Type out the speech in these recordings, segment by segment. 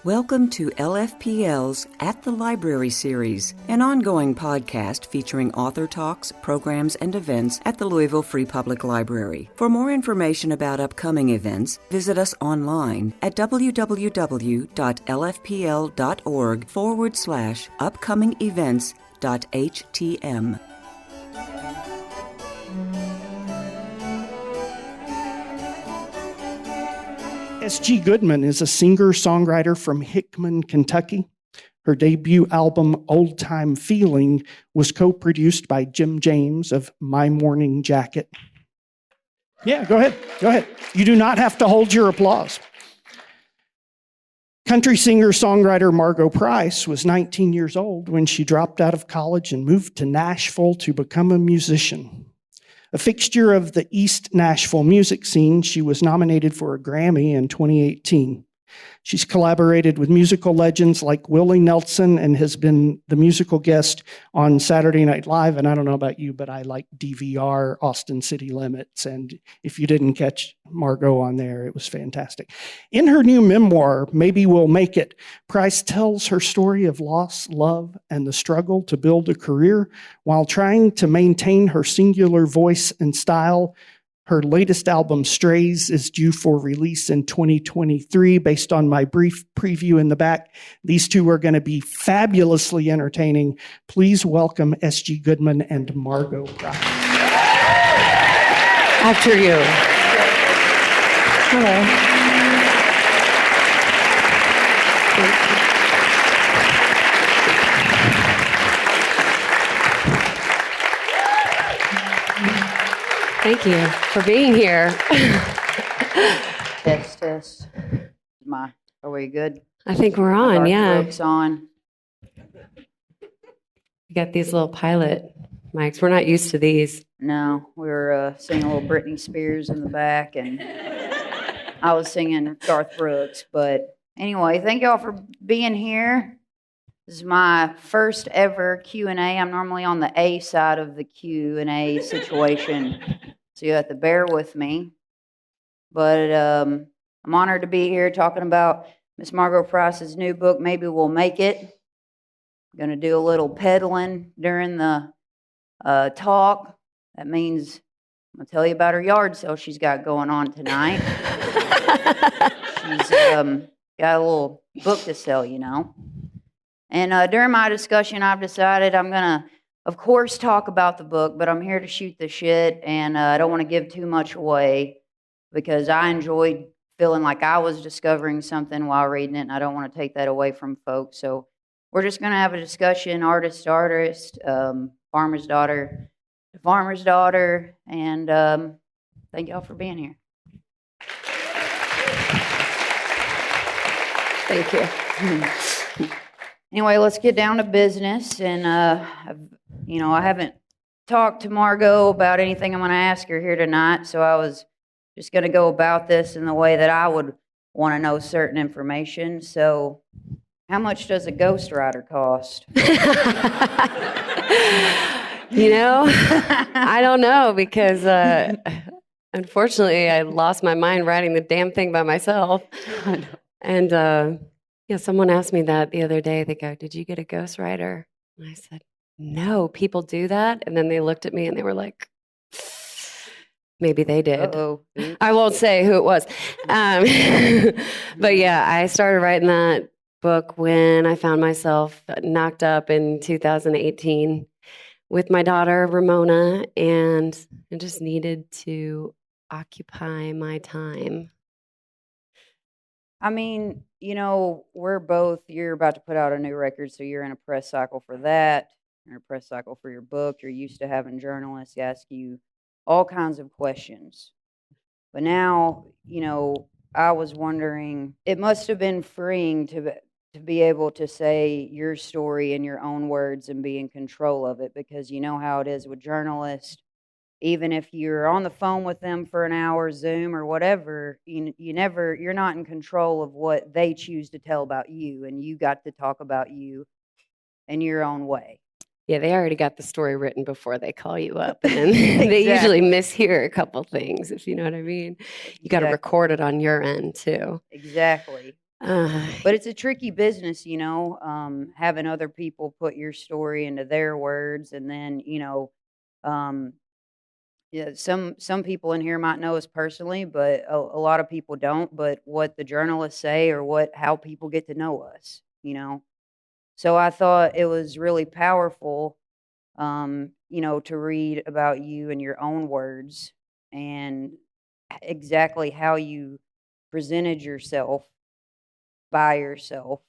Welcome to LFPL's At the Library series, an ongoing podcast featuring author talks, programs, and events at the Louisville Free Public Library. For more information about upcoming events, visit us online at www.lfpl.org/upcoming-events.htm. S.G. Goodman is a singer-songwriter from Hickman, Kentucky. Her debut album, Old Time Feeling, was co-produced by Jim James of My Morning Jacket. Yeah, go ahead. You do not have to hold your applause. Country singer-songwriter Margo Price was 19 years old when she dropped out of college and moved to Nashville to become a musician. A fixture of the East Nashville music scene, she was nominated for a Grammy in 2018. She's collaborated with musical legends like Willie Nelson and has been the musical guest on Saturday Night Live. And I don't know about you, but I like DVR, Austin City Limits. And if you didn't catch Margo on there, it was fantastic. In her new memoir, Maybe We'll Make It, Price tells her story of loss, love, and the struggle to build a career while trying to maintain her singular voice and style. Her latest album, Strays, is due for release in 2023. Based on my brief preview in the back, these two are going to be fabulously entertaining. Please welcome S.G. Goodman and Margo Price. After you. Hello. Thank you for being here. Test. Are we good? I think we're on, yeah. Folks on. We got these little pilot mics. We're not used to these. No, we were singing a little Britney Spears in the back, and I was singing Garth Brooks. But anyway, thank y'all for being here. This is my first ever Q&A. I'm normally on the A side of the Q&A situation, so you have to bear with me. But I'm honored to be here talking about Miss Margo Price's new book, Maybe We'll Make It. I'm going to do a little peddling during the talk. That means I'm going to tell you about her yard sale she's got going on tonight. She's got a little book to sell, you know. And during my discussion, I've decided I'm going to, of course, talk about the book, but I'm here to shoot the shit, and I don't want to give too much away because I enjoyed feeling like I was discovering something while reading it, and I don't want to take that away from folks. So we're just going to have a discussion, artist to artist, farmer's daughter to farmer's daughter, and thank y'all for being here. Thank you. Anyway, let's get down to business. And, I haven't talked to Margo about anything I'm going to ask her here tonight, so I was just going to go about this in the way that I would want to know certain information. So, how much does a ghostwriter cost? I don't know because, unfortunately, I lost my mind writing the damn thing by myself. And, someone asked me that the other day. They go, "Did you get a ghostwriter?" And I said, "No, people do that." And then they looked at me and they were like, "Maybe they did." Uh-oh. I won't say who it was. But yeah, I started writing that book when I found myself knocked up in 2018 with my daughter, Ramona, and I just needed to occupy my time. I mean, you're about to put out a new record, so you're in a press cycle for that. You're in a press cycle for your book. You're used to having journalists ask you all kinds of questions. But now, I was wondering, it must have been freeing to be able to say your story in your own words and be in control of it, because you know how it is with journalists. Even if you're on the phone with them for an hour, Zoom or whatever, you're not in control of what they choose to tell about you, and you got to talk about you in your own way. Yeah, they already got the story written before they call you up. And they usually mishear a couple things, if you know what I mean. You got to record it on your end, too. Exactly. But it's a tricky business, having other people put your story into their words. And then, yeah, some people in here might know us personally, but a lot of people don't. But what the journalists say or how people get to know us. So I thought it was really powerful, to read about you in your own words and exactly how you presented yourself by yourself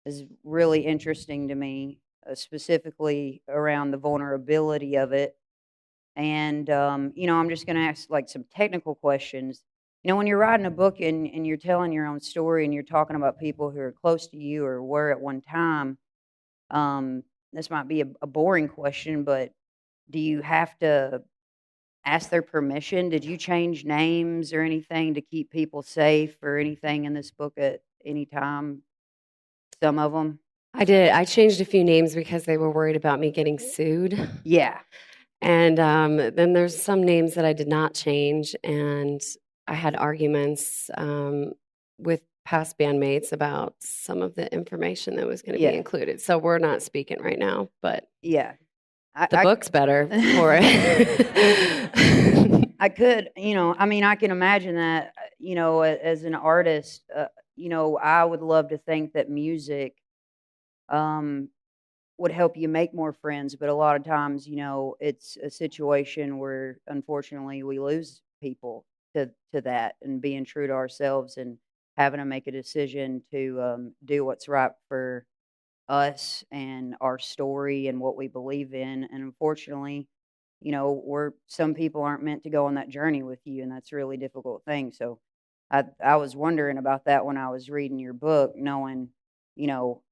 is really interesting to me, specifically around the vulnerability of it. And, I'm just going to ask like some technical questions. When you're writing a book and you're telling your own story and you're talking about people who are close to you or were at one time, this might be a boring question, but do you have to ask their permission? Did you change names or anything to keep people safe or anything in this book at any time? Some of them? I did. I changed a few names because they were worried about me getting sued. Yeah. And then there's some names that I did not change. And I had arguments with past bandmates about some of the information that was going to be included. So we're not speaking right now, but yeah, the book's better for it. I could, I can imagine that, as an artist, I would love to think that music would help you make more friends, but a lot of times, it's a situation where unfortunately we lose people to that and being true to ourselves and having to make a decision to do what's right for us and our story and what we believe in. And unfortunately, some people aren't meant to go on that journey with you, and that's a really difficult thing. So I was wondering about that when I was reading your book, knowing,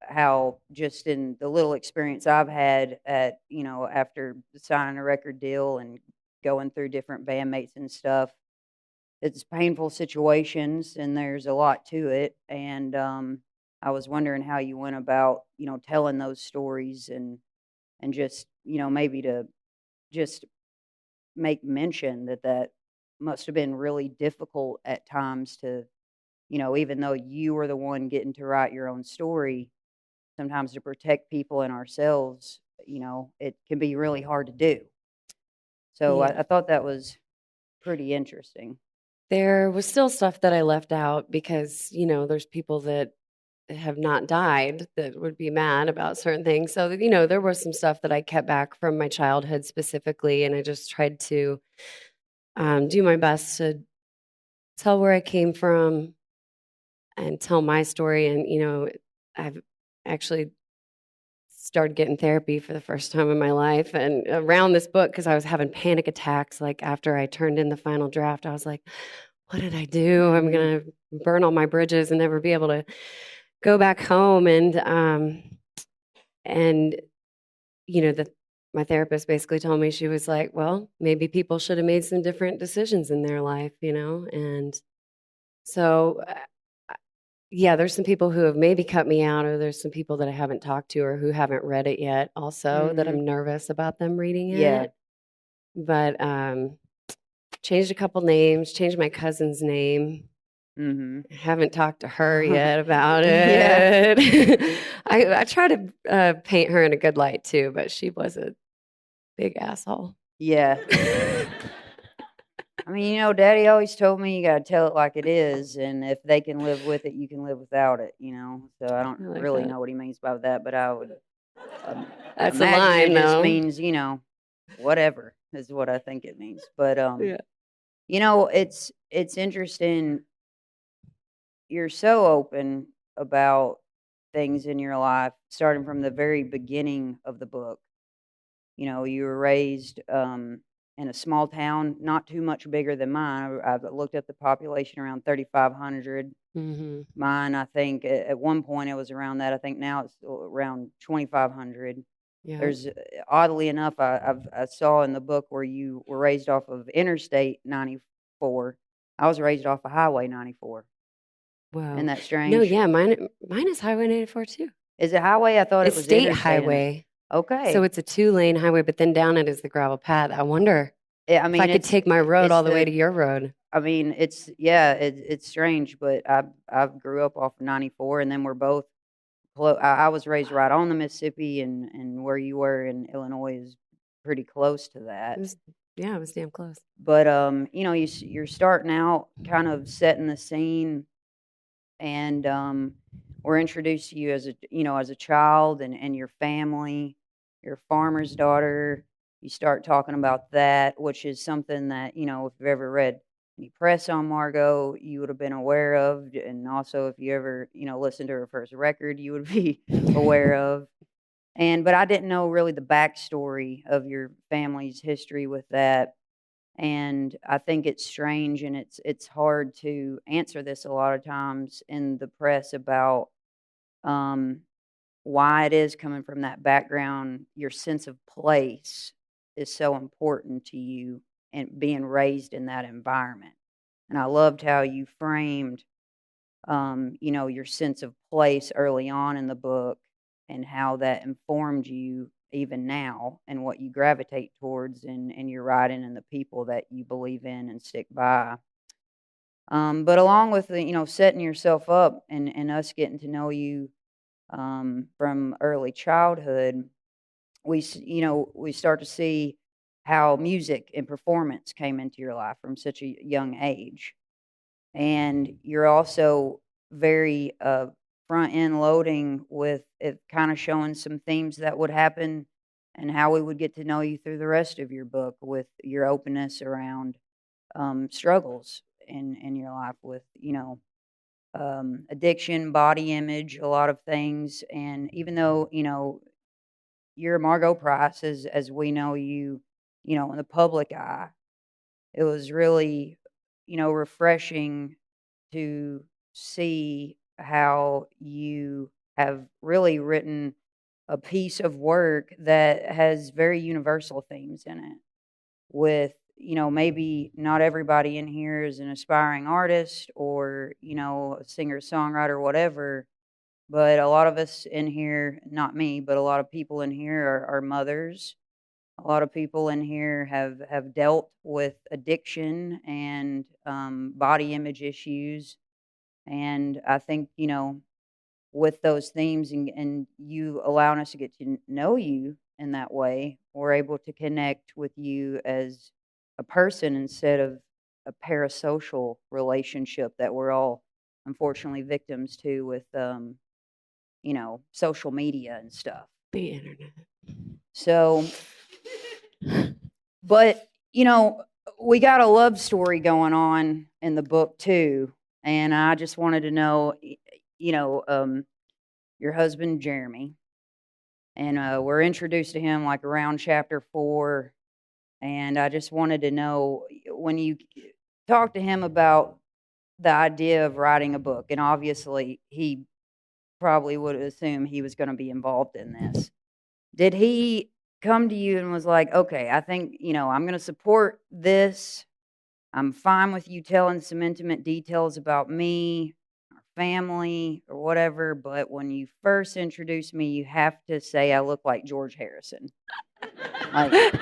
how just in the little experience I've had after signing a record deal and going through different bandmates and stuff, it's painful situations and there's a lot to it. And I was wondering how you went about, telling those stories and just, maybe to just make mention that must have been really difficult at times to, even though you were the one getting to write your own story, sometimes to protect people and ourselves, it can be really hard to do. So I thought that was pretty interesting. There was still stuff that I left out because, there's people that have not died that would be mad about certain things. So, there was some stuff that I kept back from my childhood specifically, and I just tried to do my best to tell where I came from and tell my story. And, I've actually started getting therapy for the first time in my life. And around this book, because I was having panic attacks, like after I turned in the final draft, I was like, what did I do? I'm going to burn all my bridges and never be able to go back home. And my therapist basically told me, she was like, well, maybe people should have made some different decisions in their life, and so there's some people who have maybe cut me out, or there's some people that I haven't talked to or who haven't read it yet also, that I'm nervous about them reading it. But changed a couple names, changed my cousin's name. Haven't talked to her yet about it. I try to paint her in a good light too, but she was a big asshole. Yeah. I mean, Daddy always told me you got to tell it like it is, and if they can live with it, you can live without it, So I don't really know what he means by that, but I would that's a line, it though. just means, whatever is what I think it means. But it's interesting. You're so open about things in your life, starting from the very beginning of the book. You were raised in a small town, not too much bigger than mine. I've looked up the population, around 3,500. Mine, I think, at one point it was around that. I think now it's around 2,500. Yeah. There's, oddly enough, I saw in the book where you were raised off of Interstate 94. I was raised off of Highway 94. Wow. Isn't that strange? No, yeah, mine is Highway 94 too. Is it Highway? I thought it's it was State Interstate. Highway. Okay. So it's a 2-lane highway, but then down it is the gravel path. I wonder Yeah, I mean, if I could take my road it's all the way to your road. I mean, it's strange, but I grew up off of 94, and then we're both close. I was raised right on the Mississippi, and where you were in Illinois is pretty close to that. It was damn close. But you're starting out, kind of setting the scene, and we're introduced to you as a child and your family. You're a farmer's daughter. You start talking about that, which is something that, if you've ever read any press on Margo, you would have been aware of. And also, if you ever, listened to her first record, you would be aware of. But I didn't know really the backstory of your family's history with that. And I think it's strange, and it's hard to answer this a lot of times in the press about why it is, coming from that background, your sense of place is so important to you, and being raised in that environment. And I loved how you framed, your sense of place early on in the book, and how that informed you even now, and what you gravitate towards in your writing, and the people that you believe in and stick by. But along with the, setting yourself up, and us getting to know you from early childhood, we start to see how music and performance came into your life from such a young age. And you're also very front end loading with it, kind of showing some themes that would happen, and how we would get to know you through the rest of your book, with your openness around struggles in your life, with addiction, body image, a lot of things. And even though you're Margo Price, as we know you, in the public eye, it was really refreshing to see how you have really written a piece of work that has very universal themes in it, with maybe not everybody in here is an aspiring artist, or a singer, songwriter, whatever, but a lot of us in here, not me, but a lot of people in here are mothers. A lot of people in here have dealt with addiction and body image issues. And I think, with those themes, and you allowing us to get to know you in that way, we're able to connect with you as a person, instead of a parasocial relationship that we're all unfortunately victims to, with social media and stuff. The internet. So, but we got a love story going on in the book too, and I just wanted to know, your husband Jeremy, and we're introduced to him like around chapter 4, and I just wanted to know, when you talked to him about the idea of writing a book, and obviously he probably would assume he was going to be involved in this. Did he come to you and was like, okay, I think, I'm going to support this. I'm fine with you telling some intimate details about me, our family, or whatever, but when you first introduce me, you have to say I look like George Harrison. Like,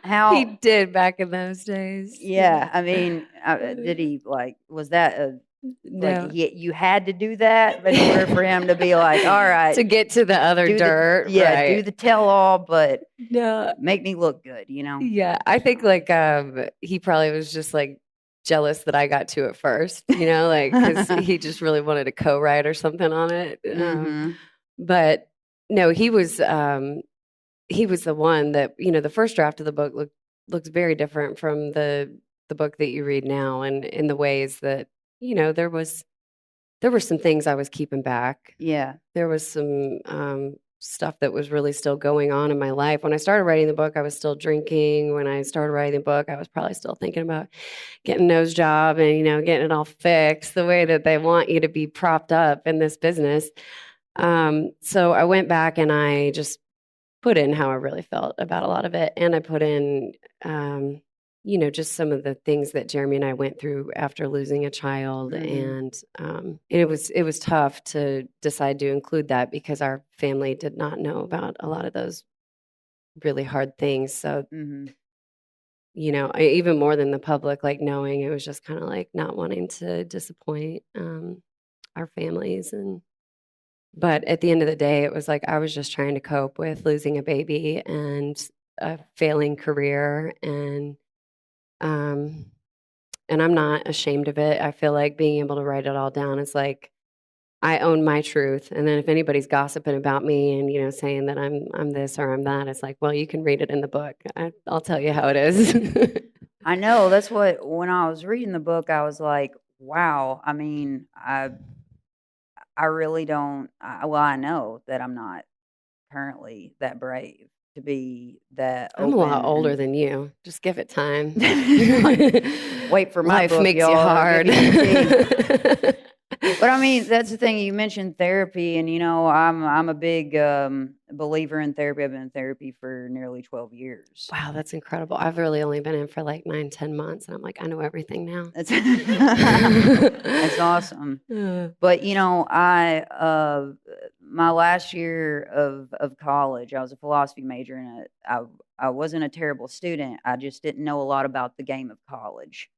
how he did back in those days. Yeah, I mean, did he, was that No. you had to do that in order for him to be like, all right, To get to the other dirt. do the tell all, but No. make me look good, Yeah, I think he probably was just jealous that I got to it first, because he just really wanted a co-write or something on it. But no, he was the one that, the first draft of the book looks very different from the book that you read now, and in the ways that, there were some things I was keeping back. Yeah. There was some stuff that was really still going on in my life. When I started writing the book, I was still drinking. When I started writing the book, I was probably still thinking about getting a nose job and, getting it all fixed the way that they want you to be propped up in this business. So I went back and I just put in how I really felt about a lot of it. And I put in, just some of the things that Jeremy and I went through after losing a child. And it was tough to decide to include that, because our family did not know about a lot of those really hard things. So, Mm-hmm. even more than the public, like knowing it was just kind of like not wanting to disappoint our families. But at the end of the day, it was like I was just trying to cope with losing a baby and a failing career, um, and I'm not ashamed of it. I feel like being able to write it all down is like I own my truth. And then if anybody's gossiping about me and saying that I'm this or I'm that, it's like, well, you can read it in the book. I'll tell you how it is. I know. That's what, when I was reading the book, I was like, wow. I mean, I really don't, I know that I'm not currently that brave to be that I'm a lot open older than you. Just give it time. Wait for my Life book, makes you y'all. I'll hard. give you the tea. But I mean, that's the thing. You mentioned therapy, and I'm a big believer in therapy. I've been in therapy for nearly 12 years. Wow, that's incredible. I've really only been in for like 9, 10 months, and I'm like, I know everything now. That's that's awesome. But my last year of college, I was a philosophy major, and I wasn't a terrible student. I just didn't know a lot about the game of college.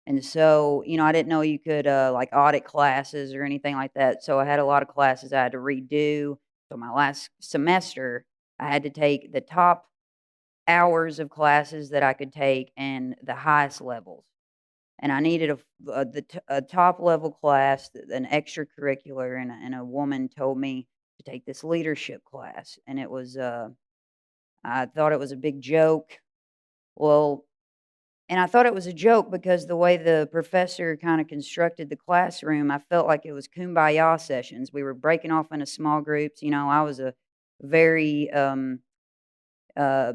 And so, I didn't know you could like audit classes or anything like that. So I had a lot of classes I had to redo. So my last semester, I had to take the top hours of classes that I could take and the highest levels. And I needed a top level class, an extracurricular, and a woman told me to take this leadership class, and it was I thought it was a big joke. Well, and I thought it was a joke because the way the professor kind of constructed the classroom, I felt like it was kumbaya sessions. We were breaking off into small groups. I was a very, uh, I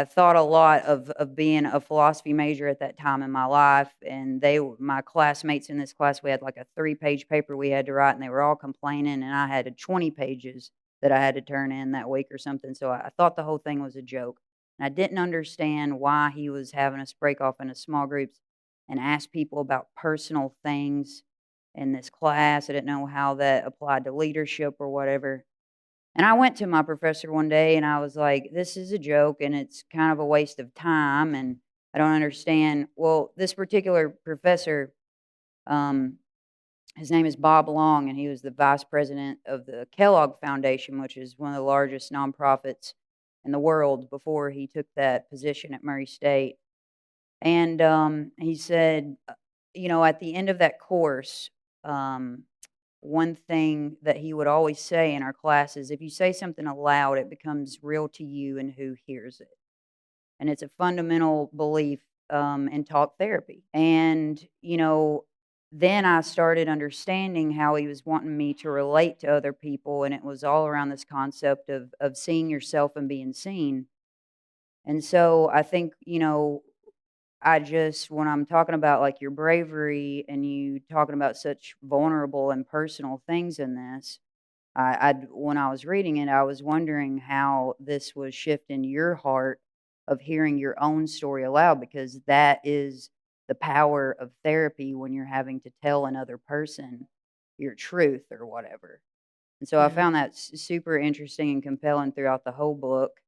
thought a lot of being a philosophy major at that time in my life. And my classmates in this class, we had like a 3-page paper we had to write, and they were all complaining. And I had 20 pages that I had to turn in that week or something. So I thought the whole thing was a joke. And I didn't understand why he was having us break off into small groups and ask people about personal things in this class. I didn't know how that applied to leadership or whatever. And I went to my professor one day and I was like, this is a joke and it's kind of a waste of time and I don't understand. Well, this particular professor, um, his name is Bob Long, and he was the vice president of the Kellogg Foundation, which is one of the largest nonprofits in the world before he took that position at Murray State. And he said, at the end of that course, one thing that he would always say in our class is, if you say something aloud, it becomes real to you and who hears it. And it's a fundamental belief in talk therapy. And, then I started understanding how he was wanting me to relate to other people. And it was all around this concept of seeing yourself and being seen. And so I think, when I'm talking about like your bravery and you talking about such vulnerable and personal things in this, when I was reading it, I was wondering how this was shifting your heart of hearing your own story aloud, because that is the power of therapy when you're having to tell another person your truth or whatever. And so I Yeah. found that super interesting and compelling throughout the whole book.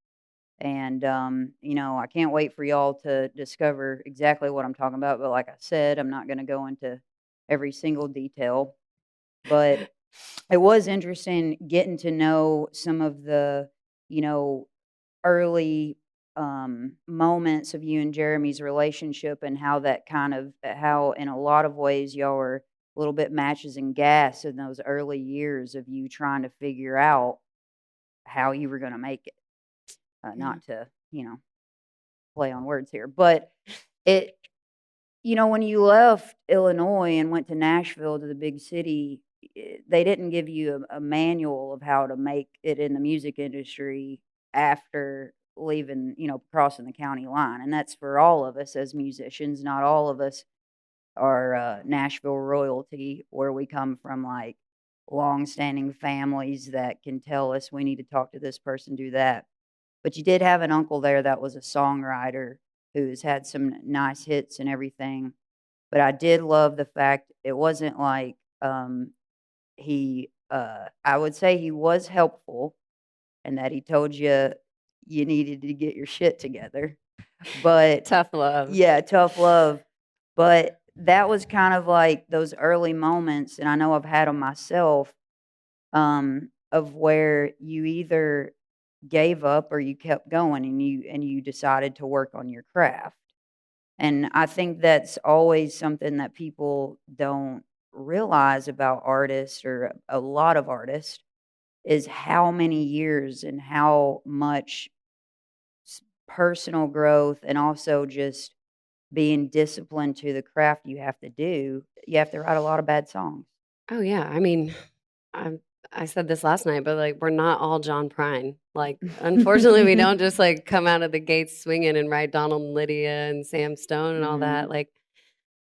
And, I can't wait for y'all to discover exactly what I'm talking about. But like I said, I'm not going to go into every single detail. But it was interesting getting to know some of the, early moments of you and Jeremy's relationship, and how how in a lot of ways y'all were a little bit matches and gas in those early years of you trying to figure out how you were going to make it. Not to, play on words here, but it, when you left Illinois and went to Nashville, to the big city, they didn't give you a manual of how to make it in the music industry after leaving, crossing the county line. And that's for all of us as musicians. Not all of us are Nashville royalty, where we come from like long-standing families that can tell us we need to talk to this person, do that. But you did have an uncle there that was a songwriter who's had some nice hits and everything. But I did love the fact it wasn't like I would say he was helpful, and that he told you, you needed to get your shit together. But Tough love. yeah, tough love. But that was kind of like those early moments, and I know I've had them myself, of where you either gave up or you kept going, and you decided to work on your craft. And I think that's always something that people don't realize about artists, or a lot of artists, is how many years and how much personal growth, and also just being disciplined to the craft you have to do. You have to write a lot of bad songs. Oh yeah. I mean, I said this last night, but like we're not all John Prine. Like, unfortunately, we don't just like come out of the gates swinging and write Donald and Lydia and Sam Stone and all that. Like,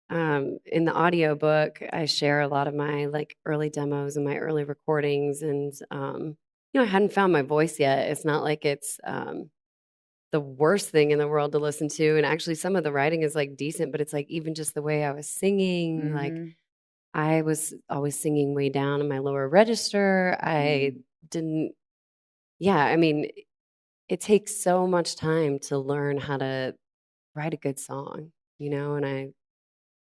in the audiobook, I share a lot of my like early demos and my early recordings, and I hadn't found my voice yet. It's not like it's the worst thing in the world to listen to, and actually, some of the writing is like decent, but it's like even just the way I was singing, like. I was always singing way down in my lower register. I didn't, I mean, it takes so much time to learn how to write a good song, and I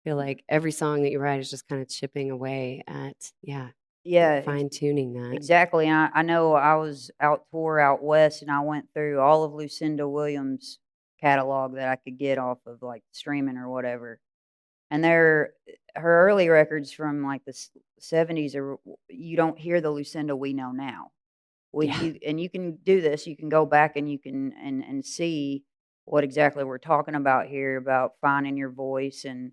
feel like every song that you write is just kind of chipping away at, Yeah, fine tuning that. exactly. And I know I was out west, and I went through all of Lucinda Williams' catalog that I could get off of like streaming or whatever. And her early records from like the 70s, are you don't hear the Lucinda we know now. And you can do this. You can go back and you can and see what exactly we're talking about here, about finding your voice, and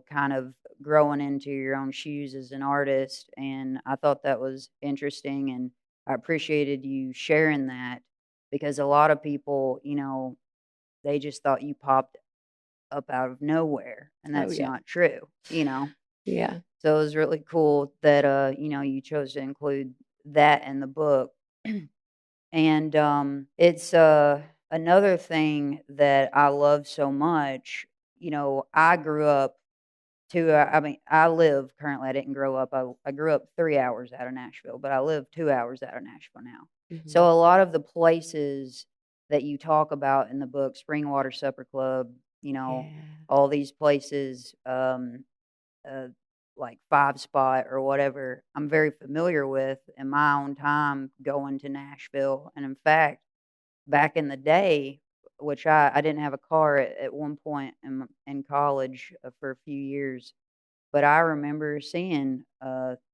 kind of growing into your own shoes as an artist. And I thought that was interesting, and I appreciated you sharing that, because a lot of people, they just thought you popped up out of nowhere, and that's not true. Yeah. So it was really cool that you chose to include that in the book. And it's another thing that I love so much. I grew up I live currently. I didn't grow up. I grew up 3 hours out of Nashville, but I live 2 hours out of Nashville now. Mhm. So a lot of the places that you talk about in the book, Springwater Supper Club, all these places, like Five Spot or whatever, I'm very familiar with in my own time going to Nashville. And in fact, back in the day, which I didn't have a car at one point in college for a few years, but I remember seeing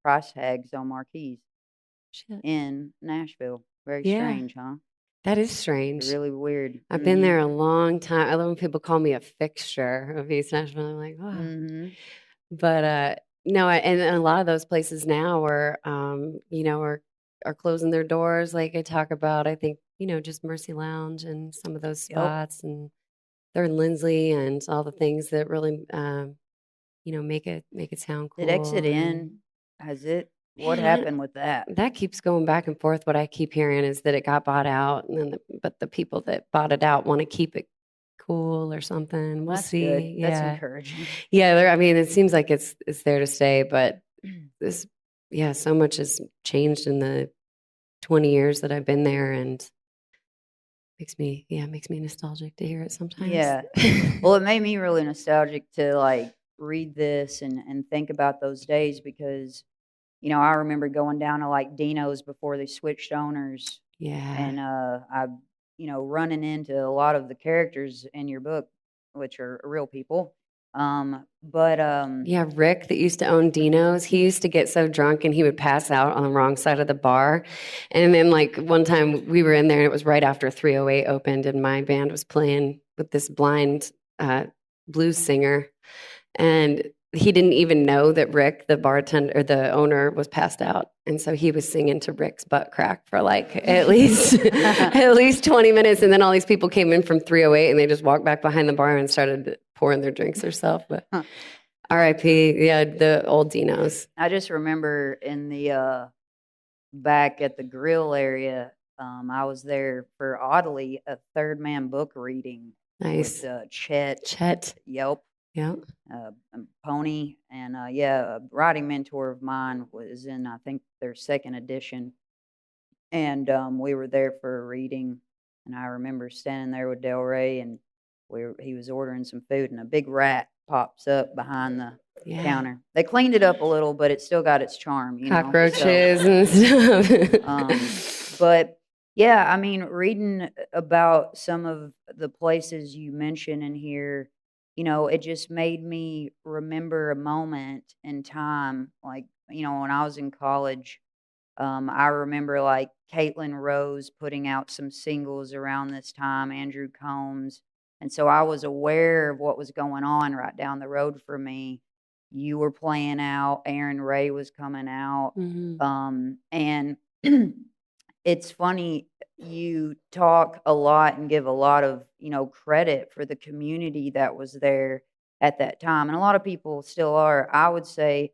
price tags on marquees Shit. in Nashville. Very Yeah. strange, huh? That is strange. Really weird. I've been there a long time. I love when people call me a fixture of East Nashville. I'm like, wow. But no, and a lot of those places now are closing their doors. Like I talk about, I think just Mercy Lounge and some of those spots, and they're in Lindsley, and all the things that really make it sound cool. Did Exit In? Has it? What Man, happened with that? That keeps going back and forth. What I keep hearing is that it got bought out, and then but the people that bought it out want to keep it cool or something. We'll That's see. good. Yeah. That's encouraging. Yeah, I mean, it seems like it's there to stay, but so much has changed in the 20 years that I've been there, and makes me nostalgic to hear it sometimes. Yeah. Well, it made me really nostalgic to like read this and think about those days, because I remember going down to like Dino's before they switched owners. Yeah. And I running into a lot of the characters in your book, which are real people. Yeah, Rick that used to own Dino's, he used to get so drunk and he would pass out on the wrong side of the bar. And then like one time we were in there and it was right after 308 opened, and my band was playing with this blind blues singer, and he didn't even know that Rick, the bartender or the owner, was passed out. And so he was singing to Rick's butt crack for like at least 20 minutes. And then all these people came in from 308 and they just walked back behind the bar and started pouring their drinks themselves. But RIP, the old Dinos. I just remember in the back at the grill area, I was there for, oddly, a Third Man book reading. Nice. With Chet. Yep. Yeah. Pony. And a writing mentor of mine was in, I think, their second edition. And we were there for a reading. And I remember standing there with Del Rey, and he was ordering some food, and a big rat pops up behind the counter. They cleaned it up a little, but it still got its charm, Cockroaches and stuff. But yeah, I mean, reading about some of the places you mention in here, it just made me remember a moment in time, like, when I was in college. I remember like Caitlin Rose putting out some singles around this time, Andrew Combs. And so I was aware of what was going on right down the road for me. You were playing out, Aaron Ray was coming out. And it's funny, you talk a lot and give a lot of, credit for the community that was there at that time. And a lot of people still are. I would say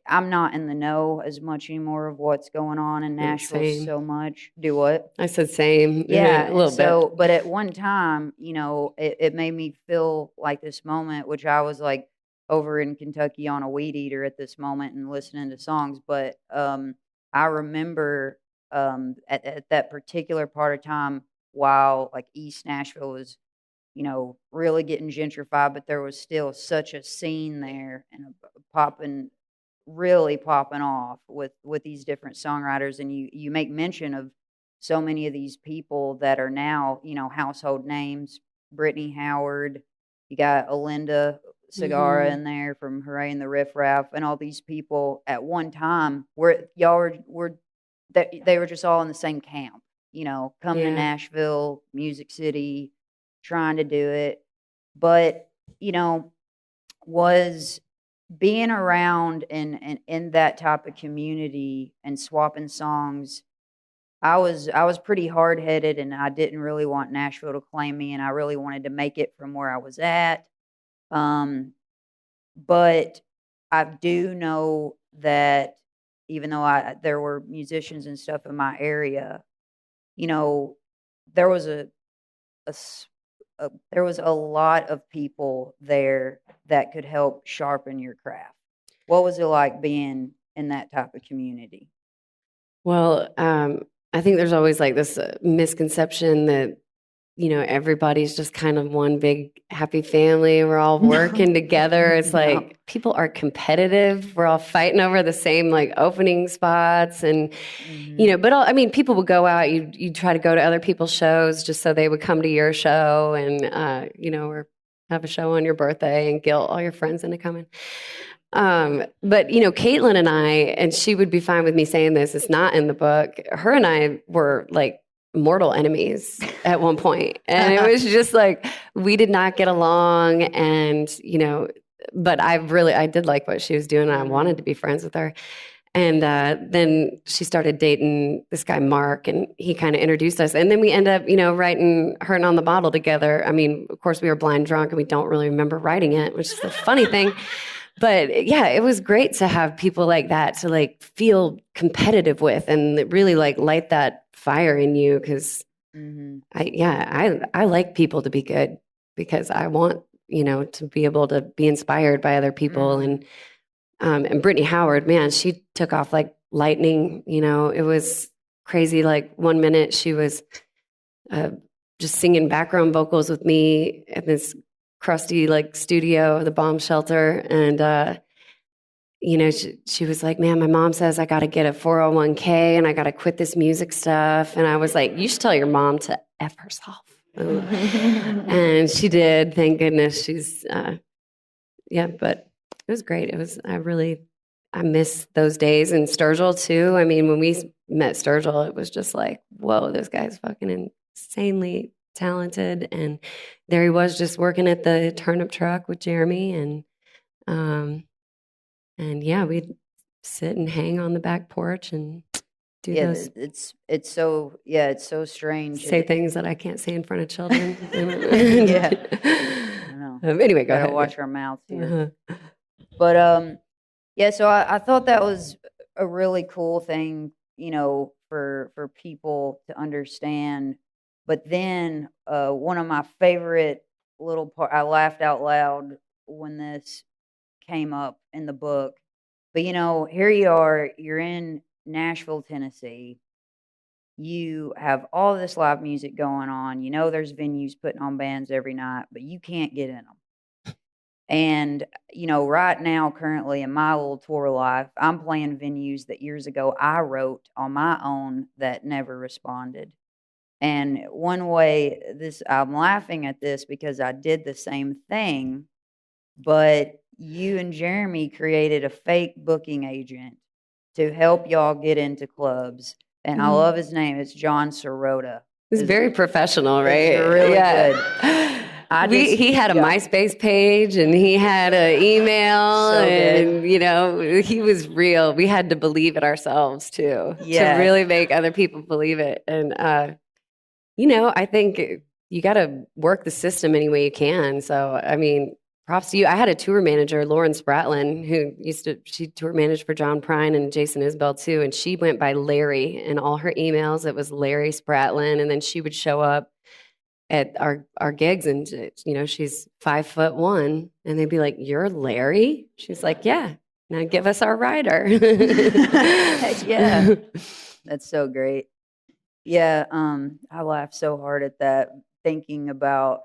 I'm not in the know as much anymore of what's going on in Nashville so much. Do what? I said same. Yeah, a little bit. But at one time, it made me feel like this moment, which I was like over in Kentucky on a weed eater at this moment and listening to songs. But I remember at that particular part of time, while like East Nashville was, really getting gentrified, but there was still such a scene there and really popping off with these different songwriters. And you make mention of so many of these people that are now, household names. Brittany Howard, you got Alinda Segarra in there from Hooray and the Riff Raff, and all these people at one time they were just all in the same camp, coming to Nashville, Music City, trying to do it. But, was being around in that type of community and swapping songs. I was pretty hard-headed, and I didn't really want Nashville to claim me, and I really wanted to make it from where I was at. But I do know that even though there were musicians and stuff in my area, there was there was a lot of people there that could help sharpen your craft. What was it like being in that type of community? Well, I think there's always like this misconception that, everybody's just kind of one big happy family. We're all working together. It's like people are competitive. We're all fighting over the same like opening spots. And, but people would go out, you try to go to other people's shows just so they would come to your show and, or have a show on your birthday and guilt all your friends into coming. But Caitlin and I, and she would be fine with me saying this, it's not in the book. Her and I were like mortal enemies at one point. And it was just like, we did not get along. And, but I did like what she was doing. And I wanted to be friends with her. And then she started dating this guy, Mark, and he kind of introduced us. And then we end up, writing Hurtin' on the Bottle together. I mean, of course, we were blind drunk and we don't really remember writing it, which is the funny thing. But yeah, it was great to have people like that to like feel competitive with and really like light that fire in you. Because I like people to be good because I want, to be able to be inspired by other people. And Brittany Howard, man, she took off like lightning. It was crazy. Like 1 minute she was just singing background vocals with me at this crusty like studio, the bomb shelter. And, she was like, man, my mom says I got to get a 401k and I got to quit this music stuff. And I was like, you should tell your mom to F herself. And she did. Thank goodness. She's, but it was great. I miss those days. And Sturgill too. I mean, when we met Sturgill, it was just like, whoa, this guy's fucking insanely talented. And there he was just working at the turnip truck with Jeremy. And we'd sit and hang on the back porch and do those. It's so strange. Say things that I can't say in front of children. Yeah. I know. Anyway, go ahead. Watch our mouths here. But so I thought that was a really cool thing, for people to understand. But then one of my favorite little part, I laughed out loud when this came up in the book. But here you are, you're in Nashville, Tennessee. you have all this live music going on. You know, there's venues putting on bands every night, but you can't get in them. And, you know, right now, currently in my little tour life, I'm playing venues that years ago I wrote on my own that never responded. And one way I'm laughing at this because I did the same thing, but you and Jeremy created a fake booking agent to help y'all get into clubs. And I love his name. It's John Sirota. It's very professional, right? It's really good. He had a MySpace page and he had an email, So and good. you know, he was real. We had to believe it ourselves too, Yeah. to really make other people believe it. And you know, I think you got to work the system any way you can. So, I mean, props to you. I had a tour manager, Lauren Spratlin, who she tour managed for John Prine and Jason Isbell too. And she went by Larry in all her emails. It was Larry Spratlin. And then she would show up at our gigs, and, you know, she's 5'1", and they'd be like, "You're Larry?" She's like, "Yeah. Now give us our rider." Heck yeah. That's so great. Yeah, I laughed so hard at that, thinking about,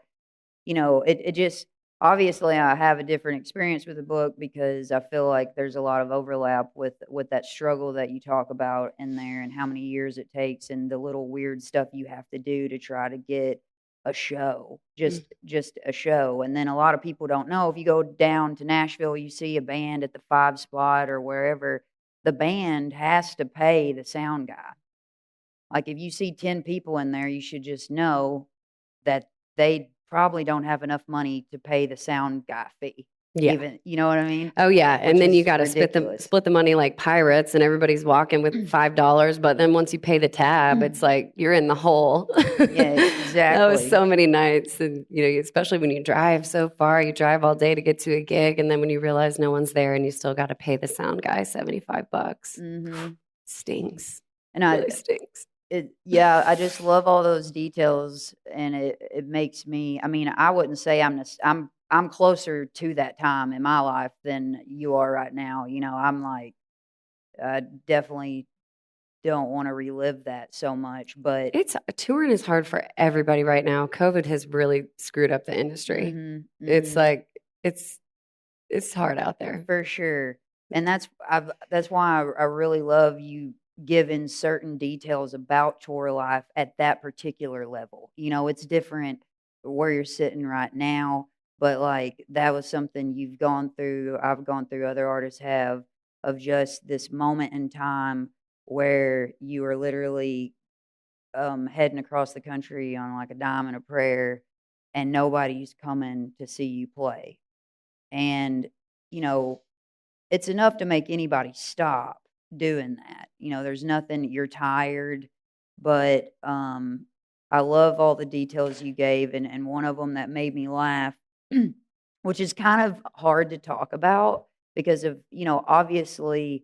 you know, it just, obviously I have a different experience with the book because I feel like there's a lot of overlap with that struggle that you talk about in there, and how many years it takes, and the little weird stuff you have to do to try to get a show, just a show. And then a lot of people don't know, if you go down to Nashville, you see a band at the 5 Spot or wherever, the band has to pay the sound guy. Like, if you see 10 people in there, you should just know that they probably don't have enough money to pay the sound guy fee. Yeah. Even, you know what I mean? Oh yeah, and Which then you is got to ridiculous. split the money like pirates, and everybody's walking with $5. But then once you pay the tab, it's like you're in the hole. Yeah, exactly. That was so many nights, and you know, especially when you drive so far, you drive all day to get to a gig, and then when you realize no one's there, and you still got to pay the sound guy $75, stings. And Really stings. Yeah, I just love all those details, and it makes me. I mean, I wouldn't say I'm closer to that time in my life than you are right now. You know, I'm like, I definitely don't want to relive that so much. But Touring is hard for everybody right now. COVID has really screwed up the industry. It's like it's hard out there for sure, and that's why I really love you given certain details about tour life at that particular level. You know, it's different where you're sitting right now, but like, that was something you've gone through, I've gone through, other artists have, of just this moment in time where you are literally heading across the country on like a dime and a prayer, and nobody's coming to see you play. And, you know, it's enough to make anybody stop doing that. You know, there's nothing, you're tired, but I love all the details you gave, and one of them that made me laugh, which is kind of hard to talk about because of, you know, obviously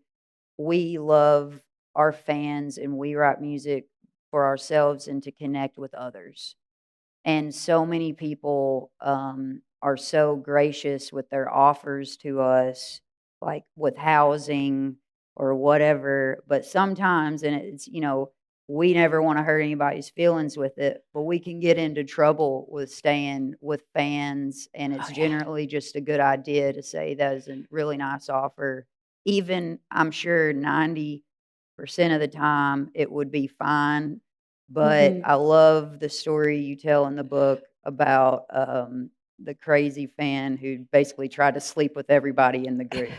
we love our fans and we write music for ourselves and to connect with others. And so many people are so gracious with their offers to us, like with housing or whatever. But sometimes, and it's, you know, we never want to hurt anybody's feelings with it, but we can get into trouble with staying with fans. And it's generally just a good idea to say that is a really nice offer. Even, I'm sure 90% of the time it would be fine. But I love the story you tell in the book about the crazy fan who basically tried to sleep with everybody in the group.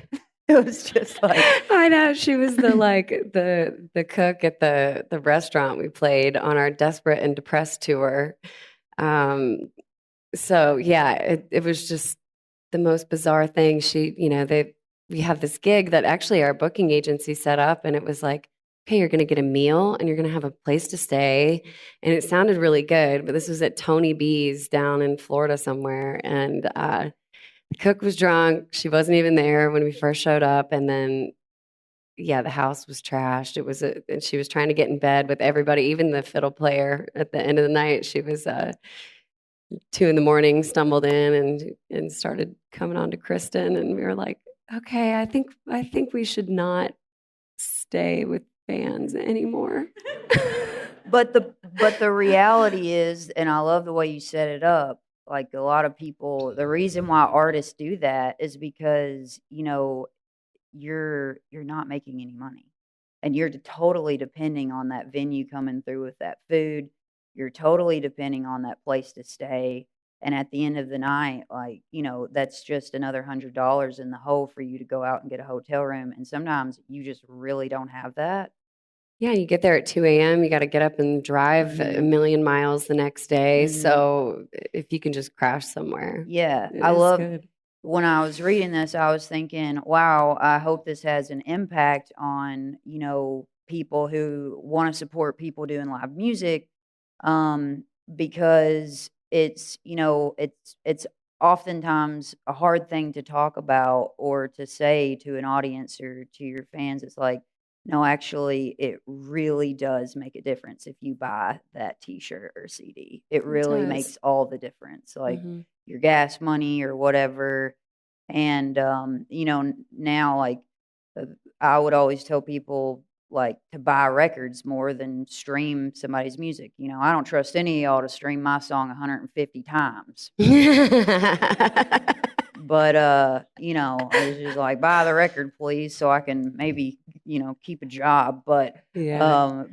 It was just like, I know, she was the cook at the restaurant we played on our Desperate and Depressed tour. So yeah, it was just the most bizarre thing. She, you know, we have this gig that actually our booking agency set up, and it was like, okay, you're going to get a meal and you're going to have a place to stay. And it sounded really good, but this was at Tony B's down in Florida somewhere. And the cook was drunk. She wasn't even there when we first showed up. And then, yeah, the house was trashed. And she was trying to get in bed with everybody, even the fiddle player at the end of the night. She was 2 a.m, stumbled in and started coming on to Kristen. And we were like, okay, I think we should not stay with fans anymore. but the reality is, and I love the way you set it up. Like a lot of people, the reason why artists do that is because you're not making any money, and you're totally depending on that venue coming through with that food. You're totally depending on that place to stay. And at the end of the night, like, that's just another $100 in the hole for you to go out and get a hotel room. And sometimes you just really don't have that. Yeah, you get there at 2 a.m. You got to get up and drive a million miles the next day. So if you can just crash somewhere. Yeah, it I is love good. when I was reading this, I was thinking, wow, I hope this has an impact on, people who want to support people doing live music, because it's oftentimes a hard thing to talk about or to say to an audience or to your fans. It's like, no, actually, it really does make a difference if you buy that T-shirt or CD. It really does. makes all the difference. Like Mhm. your gas money or whatever. And now, like, I would always tell people, like, to buy records more than stream somebody's music. I don't trust any of y'all to stream my song 150 times. But I was just like, buy the record, please, so I can maybe, keep a job. But Yeah.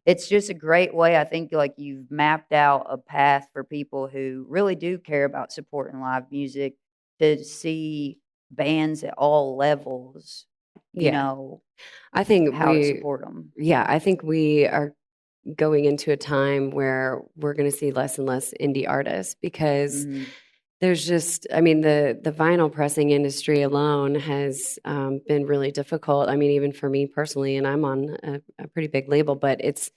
it's just a great way. I think, like, you've mapped out a path for people who really do care about supporting live music, to see bands at all levels, Yeah. I think how to support them. I think we are going into a time where we're going to see less and less indie artists because there's just, I mean, the vinyl pressing industry alone has been really difficult. I mean, even for me personally, and I'm on a pretty big label, but it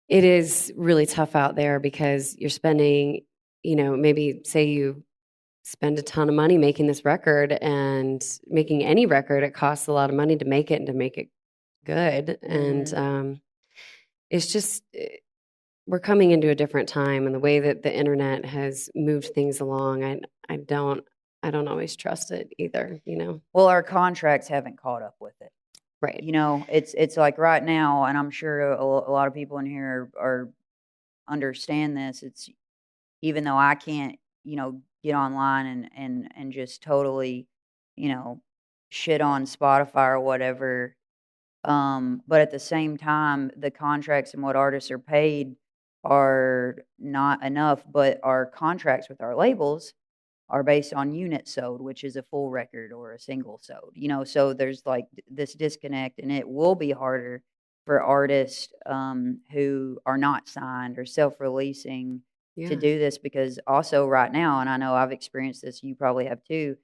is really tough out there because you're spending, maybe say you spend a ton of money making this record, and making any record, it costs a lot of money to make it and to make it good. And it's just, we're coming into a different time, and the way that the internet has moved things along, I don't always trust it either, Well, our contracts haven't caught up with it. Right. It's like right now, and I'm sure a lot of people in here are understand this. It's, even though I can't, get online and just totally, shit on Spotify or whatever. But at the same time, the contracts and what artists are paid are not enough. But our contracts with our labels are based on units sold, which is a full record or a single sold. So there's like this disconnect, and it will be harder for artists who are not signed or self-releasing to do this, because also right now, and I know I've experienced this, you probably have too,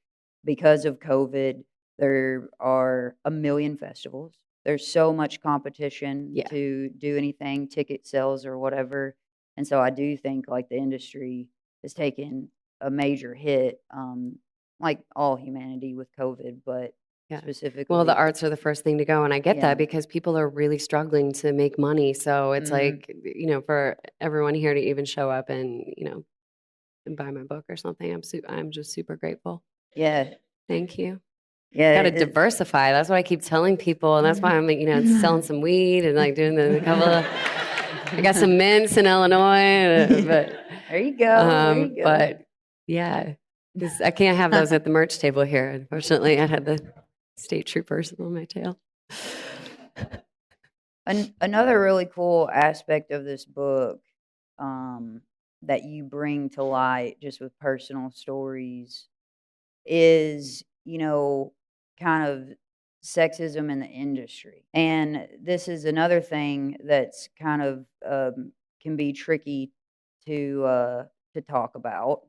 because of COVID, there are a million festivals. There's so much competition to do anything, ticket sales or whatever. And so I do think, like, the industry has taken a major hit, like all humanity with COVID, but specifically. Well, the arts are the first thing to go, and I get that because people are really struggling to make money. So it's like, for everyone here to even show up and, and buy my book or something, I'm just super grateful. Yeah. Thank you. Yeah. Got to diversify. That's what I keep telling people, and that's why I'm, selling some weed and like doing a couple of. I got some mints in Illinois, but there you go. But yeah, I can't have those at the merch table here. Unfortunately, I had the state troopers on my tail. Another really cool aspect of this book that you bring to light, just with personal stories, is, kind of sexism in the industry. And this is another thing that's kind of can be tricky to talk about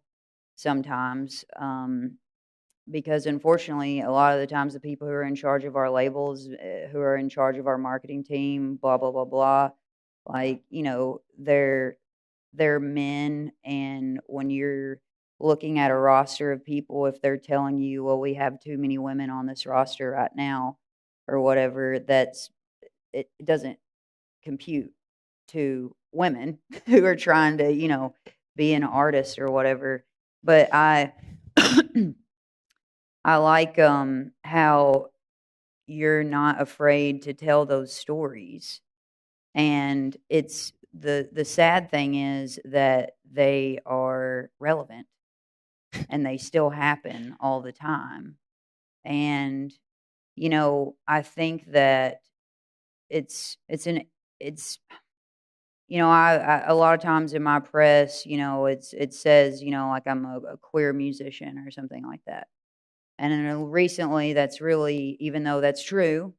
sometimes, because unfortunately, a lot of the times the people who are in charge of our labels, who are in charge of our marketing team, blah blah blah blah, like, they're men. And when you're looking at a roster of people, if they're telling you, well, we have too many women on this roster right now or whatever, it doesn't compute to women who are trying to, be an artist or whatever. But I like how you're not afraid to tell those stories, And it's the sad thing is that they are relevant and they still happen all the time. And I think that it's I a lot of times in my press, it says, like I'm a queer musician or something like that. And then recently, that's really, even though that's true,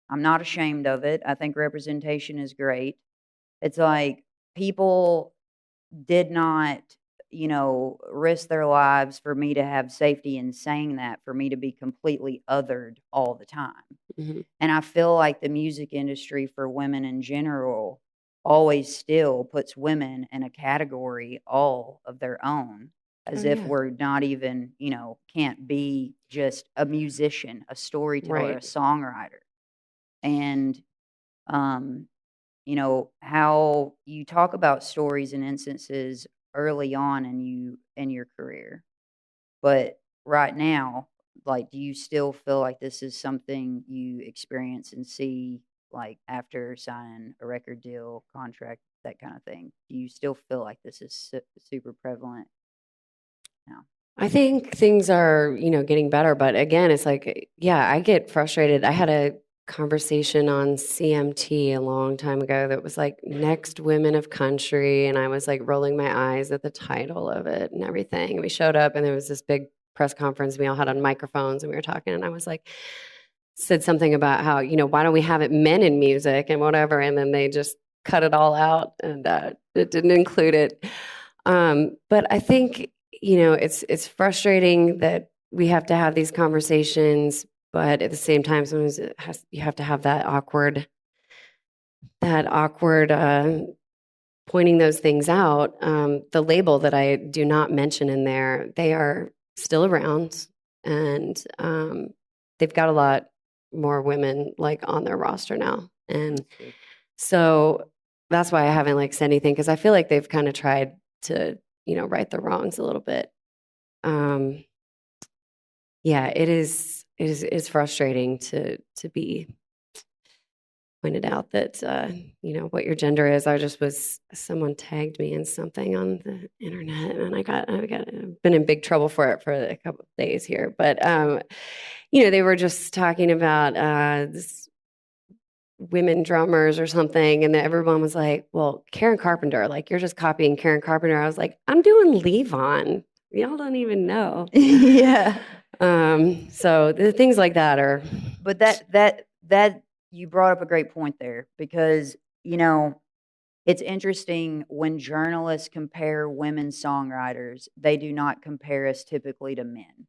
I'm not ashamed of it. I think representation is great. It's like people did not, risk their lives for me to have safety in saying that, for me to be completely othered all the time. Mhm. And I feel like the music industry for women in general always still puts women in a category all of their own, as Oh, if yeah. we're not even, can't be just a musician, a storyteller, a Right. songwriter. And, um, how you talk about stories and instances early on in your career, but right now, like, do you still feel like this is something you experience and see, like, after signing a record deal, contract, that kind of thing? Do you still feel like this is super prevalent now? I think things are, getting better, but again, it's like, yeah, I get frustrated. I had a conversation on CMT a long time ago that was like Next Women of Country, and I was like rolling my eyes at the title of it and everything. And we showed up, and there was this big press conference. We all had on microphones, and we were talking, and I was like, said something about how, why don't we have it men in music and whatever, and then they just cut it all out, and it didn't include it. But I think it's frustrating that we have to have these conversations, but at the same time, sometimes you have to have that awkward pointing those things out. The label that I do not mention in there, they are still around, and they've got a lot more women like on their roster now, and so that's why I haven't like said anything, because I feel like they've kind of tried to right the wrongs a little bit. Yeah, it's frustrating to be pointed out that what your gender is. Someone tagged me in something on the internet, and I've been in big trouble for it for a couple of days here. But they were just talking about this women drummers or something, and then everyone was like, well, Karen Carpenter, like, you're just copying Karen Carpenter. I was like, I'm doing Levon. Y'all don't even know. Yeah. So the things like that are, But that you brought up a great point there, because it's interesting when journalists compare women songwriters, they do not compare us typically to men.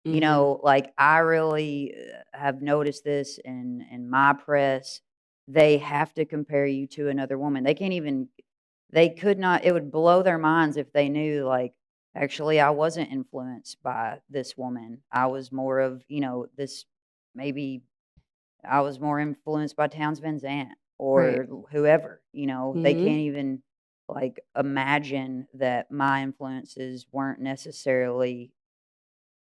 Like, I really have noticed this in my press. They have to compare you to another woman. They could not, it would blow their minds if they knew, like, actually, I wasn't influenced by this woman. I was more of, maybe I was more influenced by Townes Van Zandt right. or whoever. They Mhm. can't even, like, imagine that my influences weren't necessarily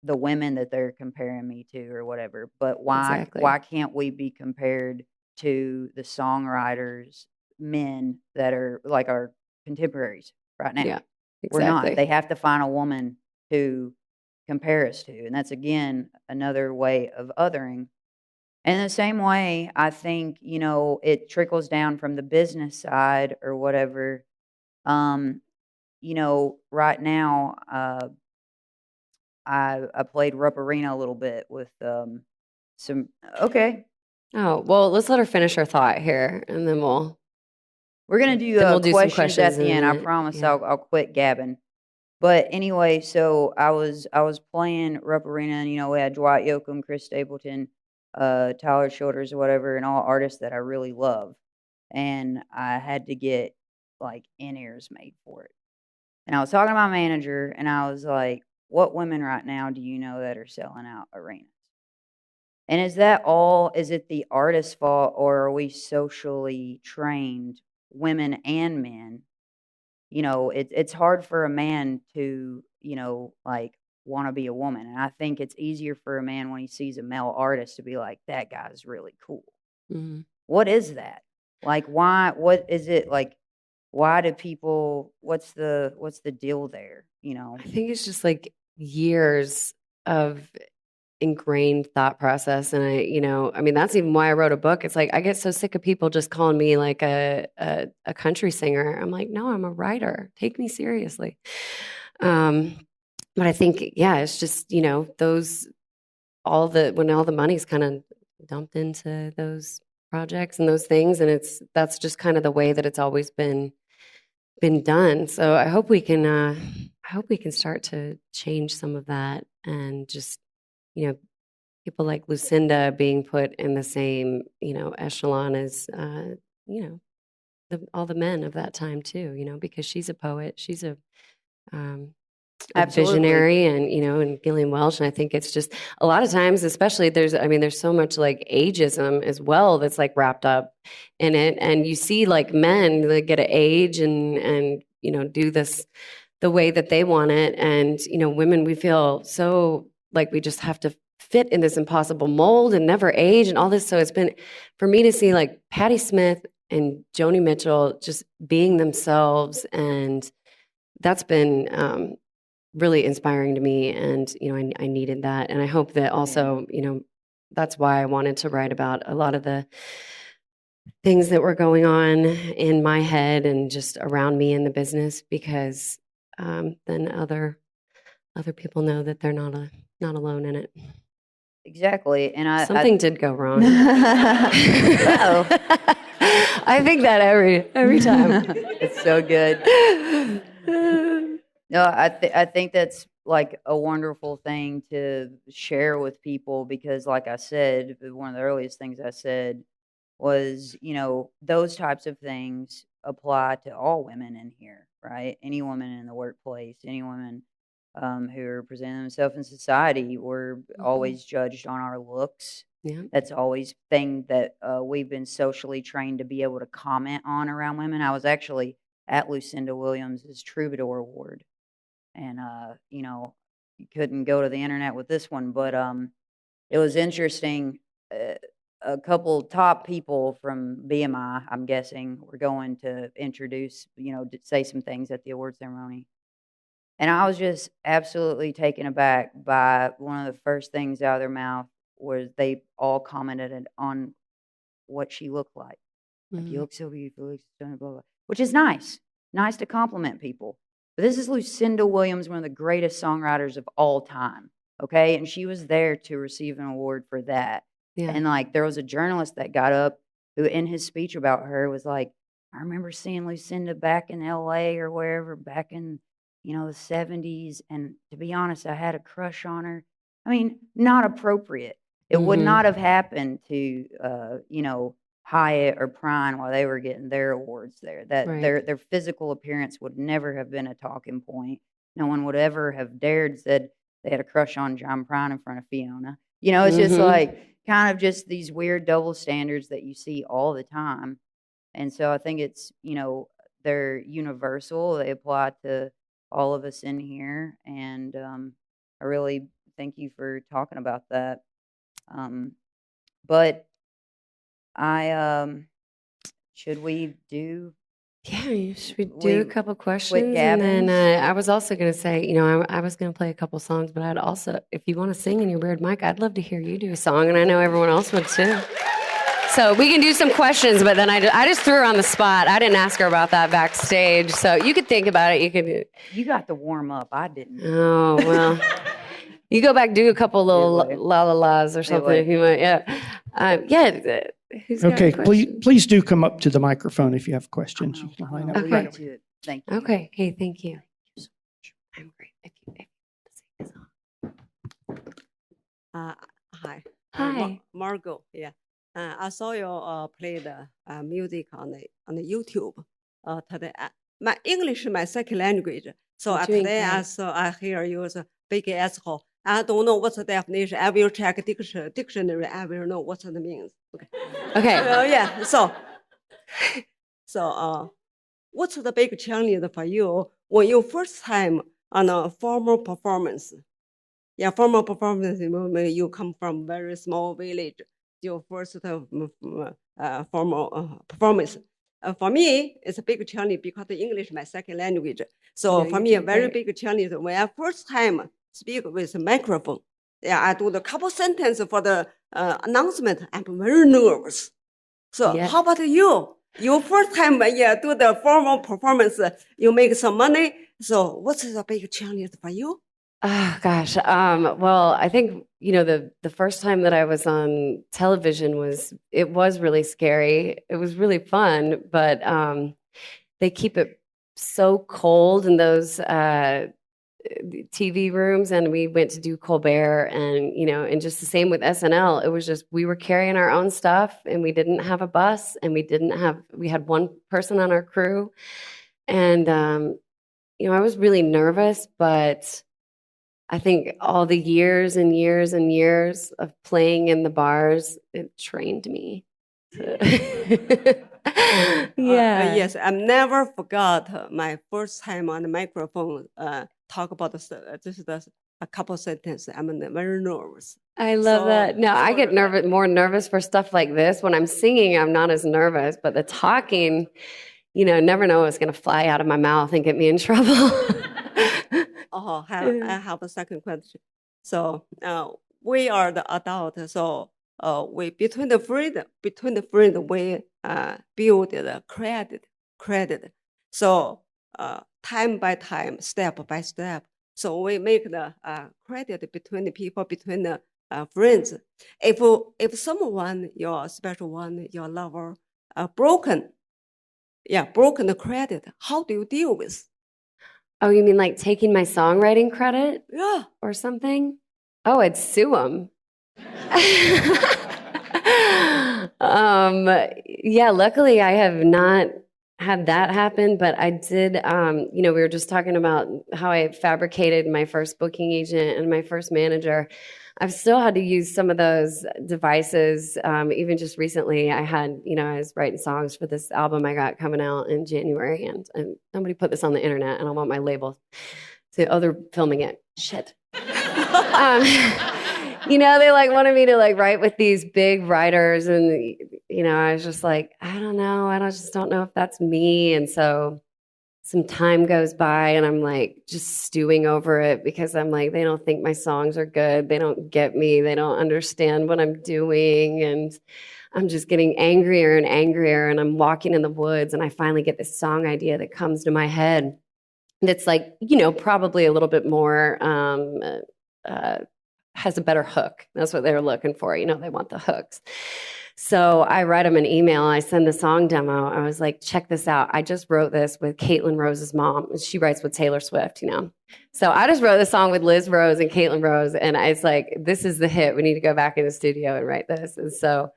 the women that they're comparing me to or whatever. But why Exactly. can't we be compared to the songwriters, men that are like our contemporaries right now? Yeah, We're not. exactly. They have to find a woman to compare us to. And that's, again, another way of othering. And the same way, I think, it trickles down from the business side or whatever. Um, right now, I played Rupp Arena a little bit with some. Okay, Oh, well, let's let her finish her thought here, and we're gonna do then we'll do some questions questions at in the a end. I minute. promise. Yeah. I'll quit gabbing. But anyway, so I was playing Rupp Arena, and we had Dwight Yoakam, Chris Stapleton, Tyler Childers, or whatever, and all artists that I really love. And I had to get, like, in-ears made for it. And I was talking to my manager, and I was like, "What women right now do you know that are selling out arenas?" And is it the artist's fault, or are we socially trained, women and men? It's hard for a man to, like, want to be a woman. And I think it's easier for a man when he sees a male artist to be like, that guy's really cool. Mhm. What is that? Like, why? What is it like? Why do people? What's the deal there? I think it's just like years of ingrained thought process. And I mean, that's even why I wrote a book. It's like, I get so sick of people just calling me like a country singer. I'm like, no, I'm a writer. Take me seriously. But I think, yeah, it's just, when all the money's kind of dumped into those projects and those things. And that's just kind of the way that it's always been done. So I hope we can start to change some of that, and just, people like Lucinda being put in the same, echelon as, all the men of that time too, because she's a poet, she's a Absolutely. visionary, and Gillian Welch. And I think it's just a lot of times, especially there's so much like ageism as well that's like wrapped up in it. And you see like men that get an age and do this the way that they want it. And, women, we feel so like we just have to fit in this impossible mold and never age and all this. So it's been, for me to see like Patti Smith and Joni Mitchell just being themselves, and that's been really inspiring to me. And, I needed that. And I hope that also, that's why I wanted to write about a lot of the things that were going on in my head and just around me in the business, because then other people know that they're not alone in it. Exactly. And something did go wrong. Oh. I think that every time. It's so good. No, I think that's like a wonderful thing to share with people, because like I said, one of the earliest things I said was, those types of things apply to all women in here, right? Any woman in the workplace, any woman who are presenting themselves in society, we're always judged on our looks. Yeah. That's always thing that we've been socially trained to be able to comment on around women. I was actually at Lucinda Williams' Troubadour Award. And, you couldn't go to the internet with this one, but it was interesting. A couple top people from BMI, I'm guessing, were going to introduce, to say some things at the award ceremony. And I was just absolutely taken aback by one of the first things out of their mouth was they all commented on what she looked like. Like, you look so beautiful, you look stunning, blah, blah, which is nice. Nice to compliment people. But this is Lucinda Williams, one of the greatest songwriters of all time, okay? And she was there to receive an award for that. Yeah. And, like, there was a journalist that got up who, in his speech about her, was like, I remember seeing Lucinda back in L.A. or wherever, back in, the 70s. And to be honest, I had a crush on her. I mean, not appropriate. It would not have happened to, Hyatt or Prine while they were getting their awards there. That Right. their physical appearance would never have been a talking point. No one would ever have dared said they had a crush on John Prine in front of Fiona. It's just like kind of just these weird double standards that you see all the time. And so I think it's, they're universal. They apply to all of us in here. And I really thank you for talking about that. But should we do? Yeah, should we do a couple questions? Gavin's? And then I was also going to say, I was going to play a couple songs, but I'd also, if you want to sing in your weird mic, I'd love to hear you do a song, and I know everyone else would too. So we can do some questions, but then I just threw her on the spot. I didn't ask her about that backstage, so you could think about it. You got to warm up. I didn't. Oh, well. You go back, do a couple little la-la-las or something if you want. Yeah. Who's got Okay, a question? please do come up to the microphone if you have questions. You can line up Okay. right away. To it. Thank you. Okay. Hey, thank you. I'm great. If you sing this song. Hi. Hi. Margo. Yeah. I saw you play the music on the YouTube today. My English is my second language, so You're doing today great. I hear you as a big asshole. I don't know what's the definition. I will check dictionary. I will know what it means. Okay. Okay. Yeah. So what's the big challenge for you when you first time on a formal performance? Yeah, formal performance. You come from very small village. Your first formal performance. For me, it's a big challenge because English is my second language. So No, for you me, a did very great. big challenge when I first time speak with a microphone. Yeah, I do the couple sentences for the announcement. I'm very nervous. So Yeah. how about you? Your first time, do the formal performance, you make some money. So what's the big challenge for you? Oh gosh. Well, I think, the first time that I was on television was really scary. It was really fun, but they keep it so cold in those TV rooms, and we went to do Colbert, and just the same with SNL. It was just we were carrying our own stuff, and we didn't have a bus, and we had one person on our crew, and I was really nervous, but I think all the years and years and years of playing in the bars, it trained me. Yeah. Yes, I never forgot my first time on the microphone. Talk about just a couple sentences. I'm very nervous. I love that. No, I get more nervous for stuff like this. When I'm singing, I'm not as nervous, but the talking, never know what's going to fly out of my mouth and get me in trouble. I have a second question. So we are the adult. So we between the friend, we build the credit. So time by time, step by step. So we make the credit between the people, between the friends. If someone, your special one, your lover, broken the credit, how do you deal with? Oh, you mean like taking my songwriting credit Yeah. or something? Oh, I'd sue him. Yeah, luckily I have not had that happen, but I did, we were just talking about how I fabricated my first booking agent and my first manager. I've still had to use some of those devices. Even just recently, I was writing songs for this album I got coming out in January, and somebody put this on the internet, and I want my label. So, they're filming it. Shit. They wanted me to write with these big writers, and I was just like, I don't know, just don't know if that's me. And so some time goes by, and I'm just stewing over it because I'm they don't think my songs are good. They don't get me. They don't understand what I'm doing. And I'm just getting angrier and angrier. And I'm walking in the woods, and I finally get this song idea that comes to my head. That's probably a little bit more, has a better hook. That's what they're looking for. They want the hooks. So I write them an email. I send the song demo. I was like, check this out. I just wrote this with Caitlin Rose's mom. She writes with Taylor Swift, So I just wrote this song with Liz Rose and Caitlin Rose. And it's like, this is the hit. We need to go back in the studio and write this. And so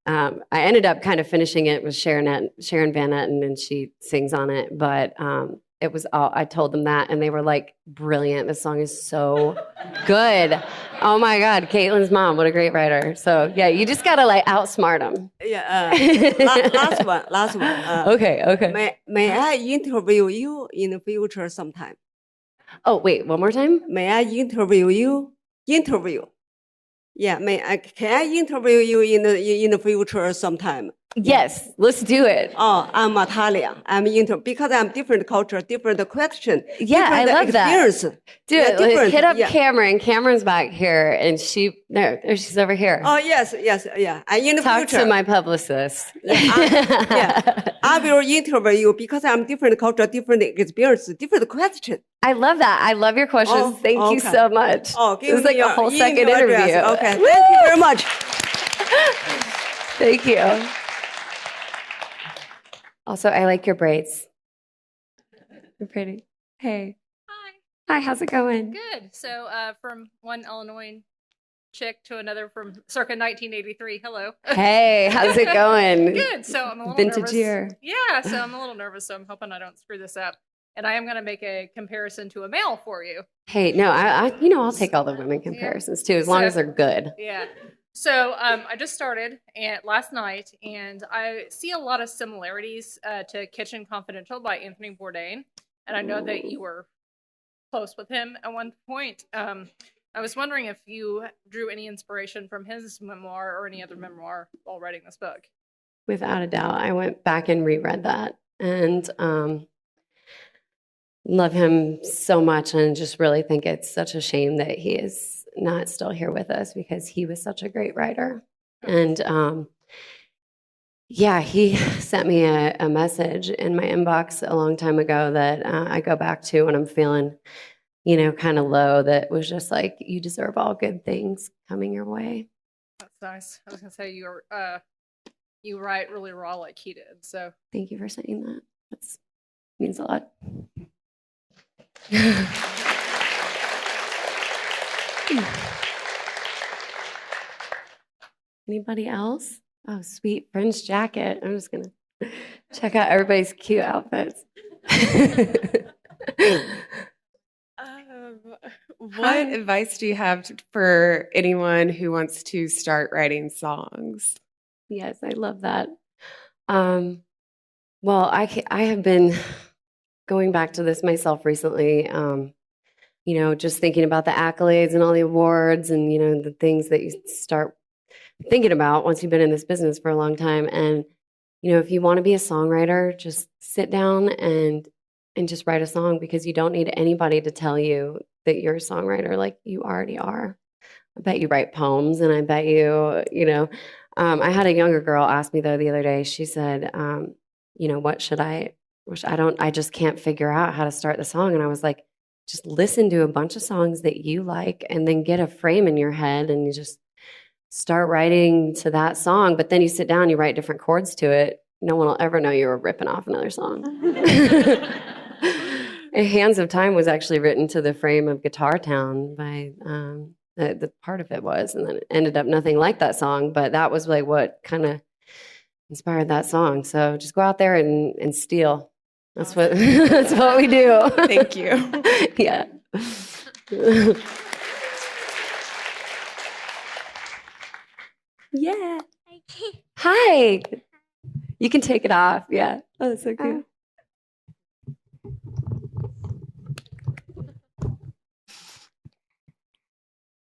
I ended up kind of finishing it with Sharon Van Etten, and she sings on it. But it was all, I told them that, and they were like, brilliant. This song is so good. Oh my God, Caitlin's mom, what a great writer. So yeah, you just gotta outsmart them. Yeah. Last one. Okay. May I interview you in the future sometime? Oh, wait, one more time? May I interview you? Yeah, can I interview you in the future sometime? Yes, let's do it. Oh, I'm Italian. Because I'm different culture, different question. Yeah, I love experience. That. Dude, hit up Cameron. Cameron's back here, and she's over here. Oh, yes, yeah. In the Talk future. to my publicist. I will interview you because I'm different culture, different experience, different question. I love that. I love your questions. Thank you so much. Give it was me a whole second interview. Address. Okay, thank you very much. Thank you. Also, I like your braids. You're pretty. Hey. Hi, how's it going? Good. So from one Illinois chick to another from circa 1983. Hello. Hey, how's it going? Good. So I'm a little Vintage nervous. year. Yeah, so I'm a little nervous, so I'm hoping I don't screw this up. And I am going to make a comparison to a male for you. Hey, no, I'll take all the women comparisons too, as long as they're good. Yeah. So I just started last night, and I see a lot of similarities to Kitchen Confidential by Anthony Bourdain. And I know that you were close with him at one point. I was wondering if you drew any inspiration from his memoir or any other memoir while writing this book. Without a doubt. I went back and reread that and love him so much, and just really think it's such a shame that he is not still here with us, because he was such a great writer. And yeah, he sent me a message in my inbox a long time ago that I go back to when I'm feeling, kind of low, that was just like, you deserve all good things coming your way. That's nice. I was gonna say you write really raw like he did. So Thank you for saying that. That means a lot. Anybody else? Oh, sweet French jacket. I'm just gonna check out everybody's cute outfits. What advice do you have for anyone who wants to start writing songs? Yes, I love that. Well, I have been going back to this myself recently, just thinking about the accolades and all the awards and, the things that you start thinking about once you've been in this business for a long time. And, if you want to be a songwriter, just sit down and just write a song, because you don't need anybody to tell you that you're a songwriter. Like, you already are. I bet you write poems, and I bet you, I had a younger girl ask me though the other day. She said, what should I just can't figure out how to start the song. And I was like, just listen to a bunch of songs that you like, and then get a frame in your head, and you just start writing to that song. But then you sit down, you write different chords to it. No one will ever know you were ripping off another song. Hands of Time was actually written to the frame of Guitar Town by the part of it was, and then it ended up nothing like that song, but that was like what kind of inspired that song. So just go out there and steal. That's what that's what we do. Thank you. Yeah. Yeah. Hi. You can take it off. Yeah. Oh, that's so cute.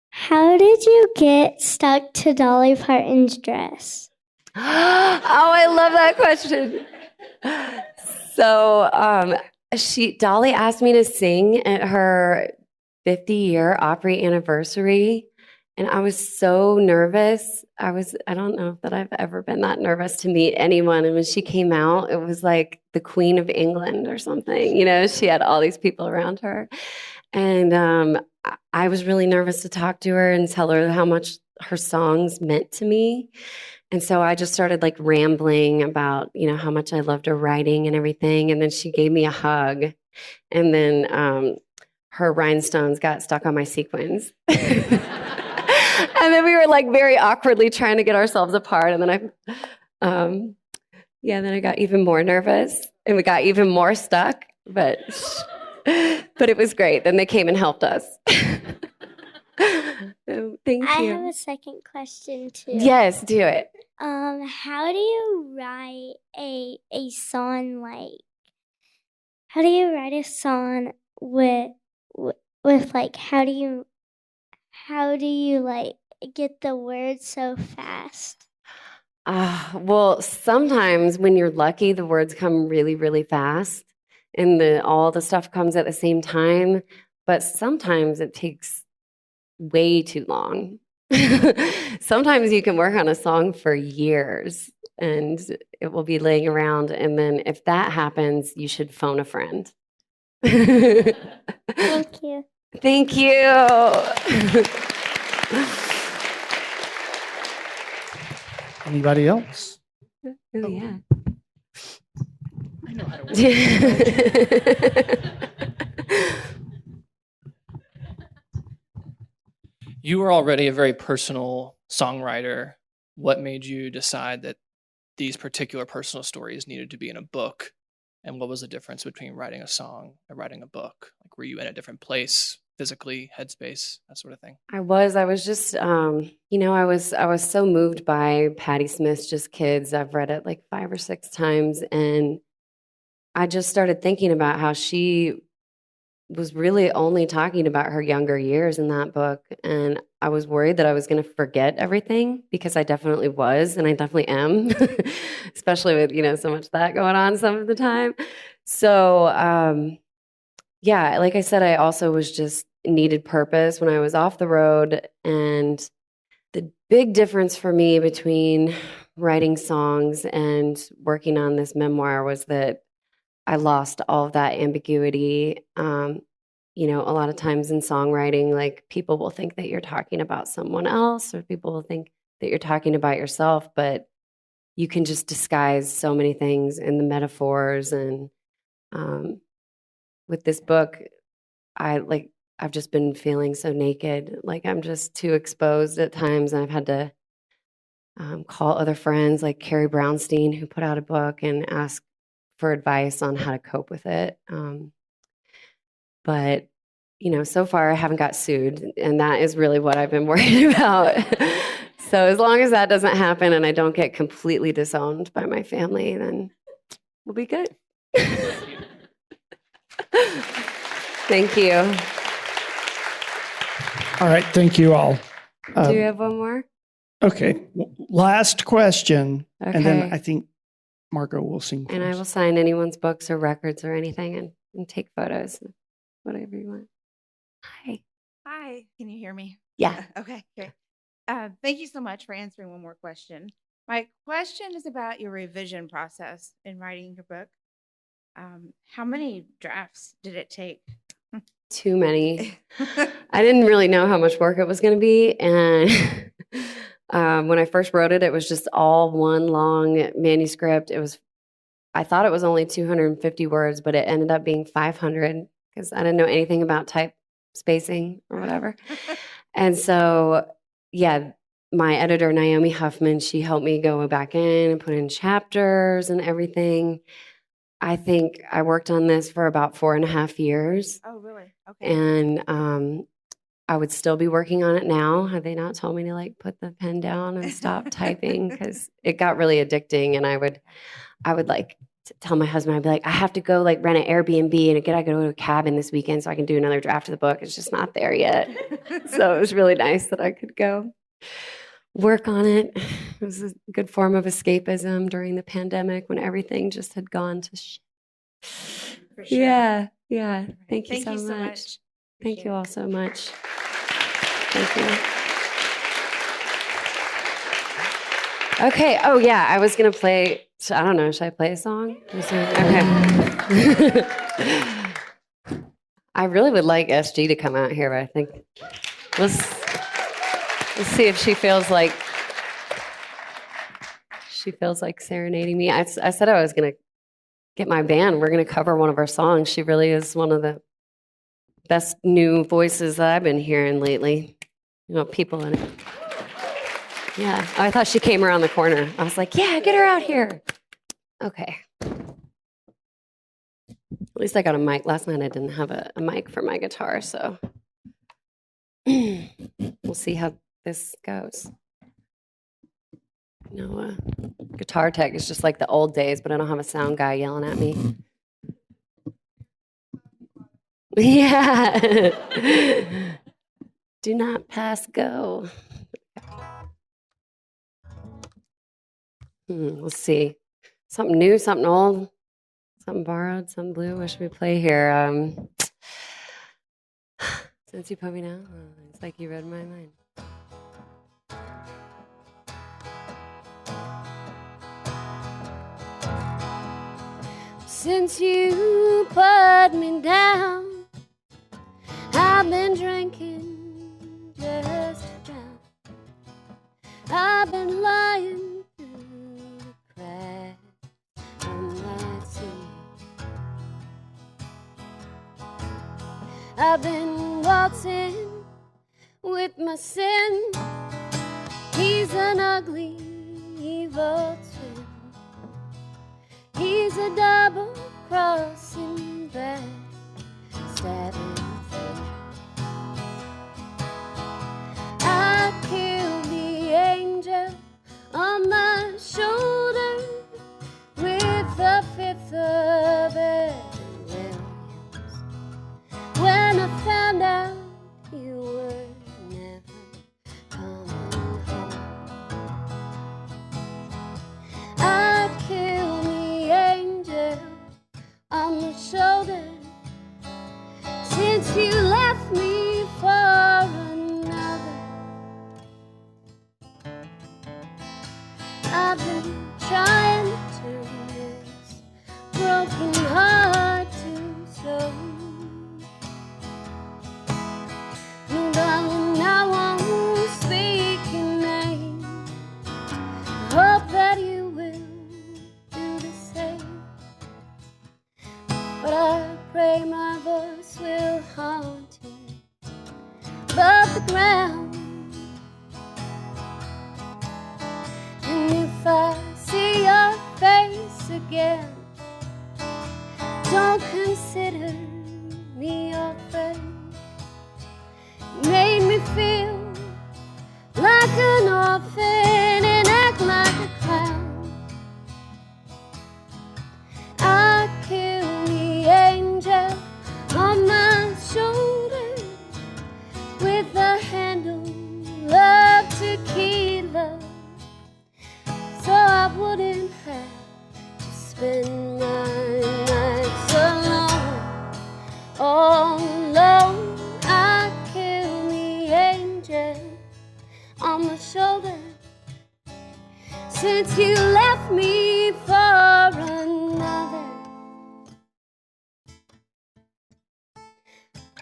How did you get stuck to Dolly Parton's dress? Oh, I love that question. So Dolly asked me to sing at her 50-year Opry anniversary, and I was so nervous. I don't know that I've ever been that nervous to meet anyone. And when she came out, it was like the Queen of England or something. She had all these people around her. And I was really nervous to talk to her and tell her how much her songs meant to me. And so I just started like rambling about, how much I loved her writing and everything. And then she gave me a hug. And then her rhinestones got stuck on my sequins. And then we were like very awkwardly trying to get ourselves apart. And then then I got even more nervous, and we got even more stuck. But it was great. Then they came and helped us. So, thank you. I have a second question too. Yes, do it. How do you write a song like? How do you write a song with like? How do you like get the words so fast? Well, sometimes when you're lucky, the words come really, really fast, and all the stuff comes at the same time. But sometimes it takes way too long. Sometimes you can work on a song for years, and it will be laying around. And then if that happens, you should phone a friend. Thank you. Thank you. Anybody else? Oh, yeah. I know how to work. You were already a very personal songwriter. What made you decide that these particular personal stories needed to be in a book? And what was the difference between writing a song and writing a book? Like, were you in a different place, physically, headspace, that sort of thing? I was just, I was so moved by Patti Smith's Just Kids. I've read it like 5 or 6 times. And I just started thinking about how she was really only talking about her younger years in that book. And I was worried that I was going to forget everything, because I definitely was, and I definitely am, especially with, so much of that going on some of the time. So, yeah, like I said, I also was just needed purpose when I was off the road. And the big difference for me between writing songs and working on this memoir was that I lost all of that ambiguity. A lot of times in songwriting, like, people will think that you're talking about someone else, or people will think that you're talking about yourself, but you can just disguise so many things in the metaphors. And with this book, I've just been feeling so naked. Like, I'm just too exposed at times, and I've had to call other friends like Carrie Brownstein, who put out a book, and ask for advice on how to cope with it. But so far I haven't got sued, and that is really what I've been worried about. So as long as that doesn't happen and I don't get completely disowned by my family, then we'll be good. Thank you. All right, thank you all. Do you have one more? Okay, last question, and then Okay. I think Margo will sing. And I will sign anyone's books or records or anything, and take photos, whatever you want. Hi. Hi, can you hear me? Yeah. Okay, great. Thank you so much for answering one more question. My question is about your revision process in writing your book. How many drafts did it take? Too many. I didn't really know how much work it was going to be. And when I first wrote it, it was just all one long manuscript. I thought it was only 250 words, but it ended up being 500, because I didn't know anything about type spacing or whatever. And so, yeah, my editor, Naomi Huffman, she helped me go back in and put in chapters and everything. I think I worked on this for about 4.5 years. Oh, really? Okay. And I would still be working on it now had they not told me to put the pen down and stop typing, because it got really addicting. And I would tell my husband, I'd be like, I have to go rent an Airbnb, and I gotta go to a cabin this weekend so I can do another draft of the book. It's just not there yet. So it was really nice that I could go work on it. It was a good form of escapism during the pandemic when everything just had gone to shit. For sure. Yeah. Thank you Thank so you so much. much. Thank Appreciate you all it. so much. Thank you. Okay. Oh, yeah. I was going to play, I don't know. Should I play a song? Okay. I really would like SG to come out here, but I think let's see if she feels like serenading me. I said I was going to get my band. We're going to cover one of our songs. She really is one of the best new voices that I've been hearing lately. People in it. Yeah. Oh, I thought she came around the corner. I was like, yeah, get her out here. Okay. At least I got a mic. Last night I didn't have a mic for my guitar, so we'll see how this goes. Guitar tech is just like the old days, but I don't have a sound guy yelling at me. Yeah. Do not pass go. Let's see. Something new, something old, something borrowed, something blue. What should we play here? Since you put me down, it's like you read my mind. Since you put me down, I've been drinking just to drown. I've been lying through the cracks on that sea. I've been waltzing with my sin. He's an ugly, evil twin. He's a double-crossing, back-stabbing thing. I killed the angel on my shoulder with a fifth of Evan Williams. When I found out you were never off the ground. And if I see your face again, don't consider me your friend. Made me feel like an orphan and act like a clown. I killed the angel on my shoulder with a handle of tequila, so I wouldn't have to spend my nights alone, all alone. I killed the angel on my shoulder since you left me for another.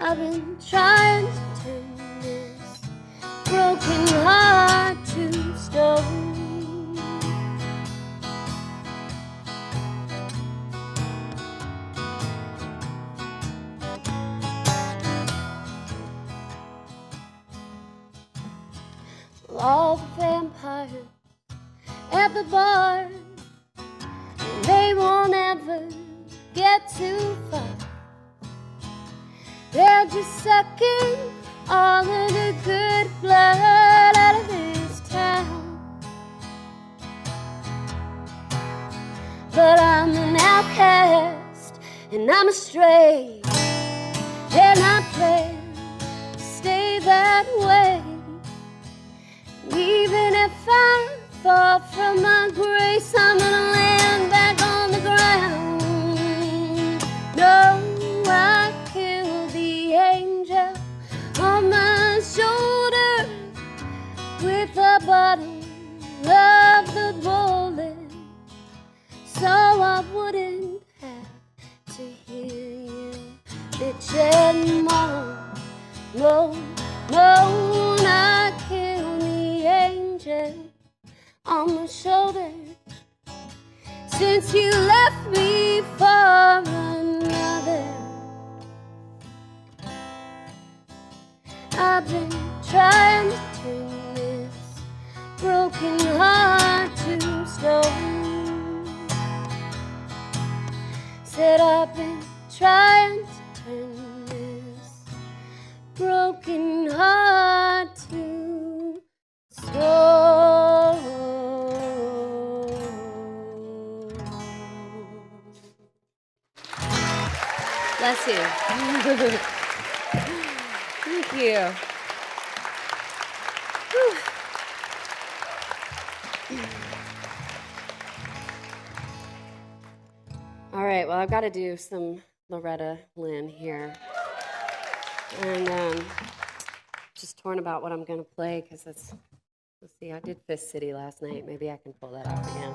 I've been trying to turn this broken heart to stone. All the vampires at the bar, they won't ever get too far. They're just sucking all of the good blood out of this town. But I'm an outcast and I'm astray, and I plan to stay that way. Even if I fall from my grace, I'm gonna land back on the ground. No, I killed the angel on my shoulder with a bottle of the bullet, so I wouldn't have to hear you bitch and moan. No, no, I killed the angel on my shoulder since you left me for another. I've been trying to turn this broken heart to stone. Said I've been trying to turn this broken heart to stone. Bless you. Thank you. Whew. All right, well, I've got to do some Loretta Lynn here. And just torn about what I'm going to play because let's see, I did Fist City last night. Maybe I can pull that off again.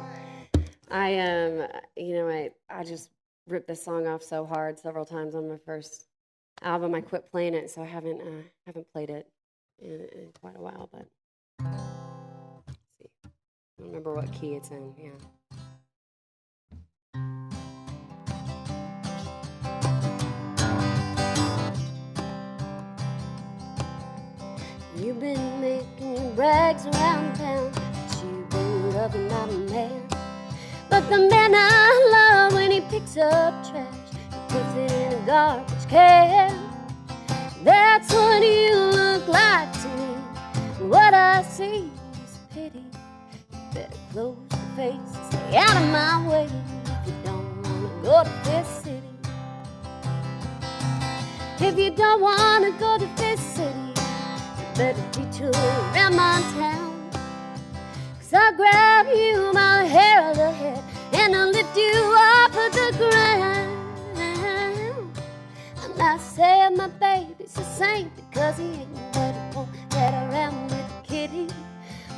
I just ripped this song off so hard several times on my first album. I quit playing it, so I haven't played it in quite a while. But let's see, I don't remember what key it's in. Yeah. You've been making your brags around town, but you've been loving my man. But the man I love, when he picks up trash, he puts it in a garbage can. That's what you look like to me. What I see is pity. You better close your face and stay out of my way if you don't want to go to Fist City. If you don't want to go to Fist City, better detour around my town. 'Cause I'll grab you by the hair of the head and I'll lift you off of the ground. I'm not saying my baby's the same because he ain't, but he won't get around with a kitty.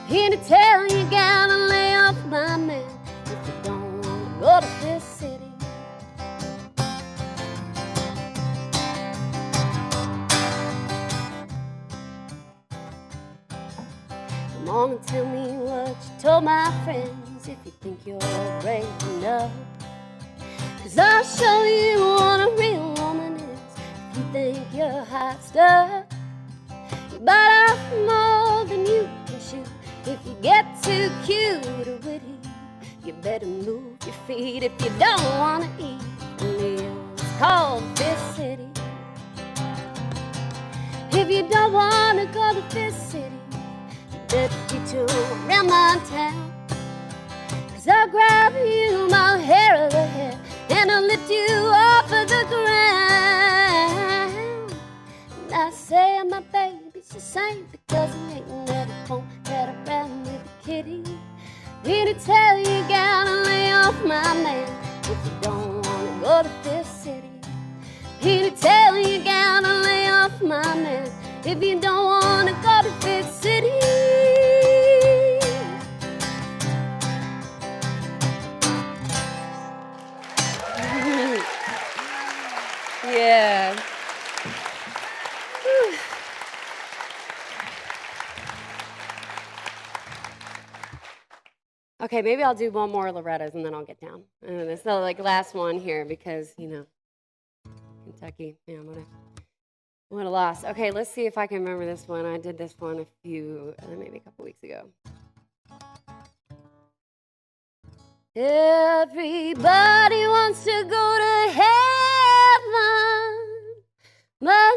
Here to tell you, gotta lay off my man if you don't wanna go to Fist City. Come on and tell me what you told my friends if you think you're brave enough. 'Cause I'll show you what a real woman is if you think you're hot stuff. But If you get too cute or witty, you better move your feet. If you don't want to eat a meal, it's called Fifth City. If you don't want to go to Fifth City, you better get your grandma in town. 'Cause I'll grab you my hair of the hair and I'll lift you off of the ground. And I say my baby's the same because he ain't never home got around with a kitty. Here to tell you, gotta lay off my man if you don't wanna go to Fifth City. Here to tell you, gotta lay off my man if you don't wanna go to Fifth City. Yeah. Okay, maybe I'll do one more Loretta's and then I'll get down. And it's the like last one here because, you know, Kentucky, yeah, what a loss. Okay, let's see if I can remember this one. I did this one maybe a couple weeks ago. Everybody wants to go to heaven, but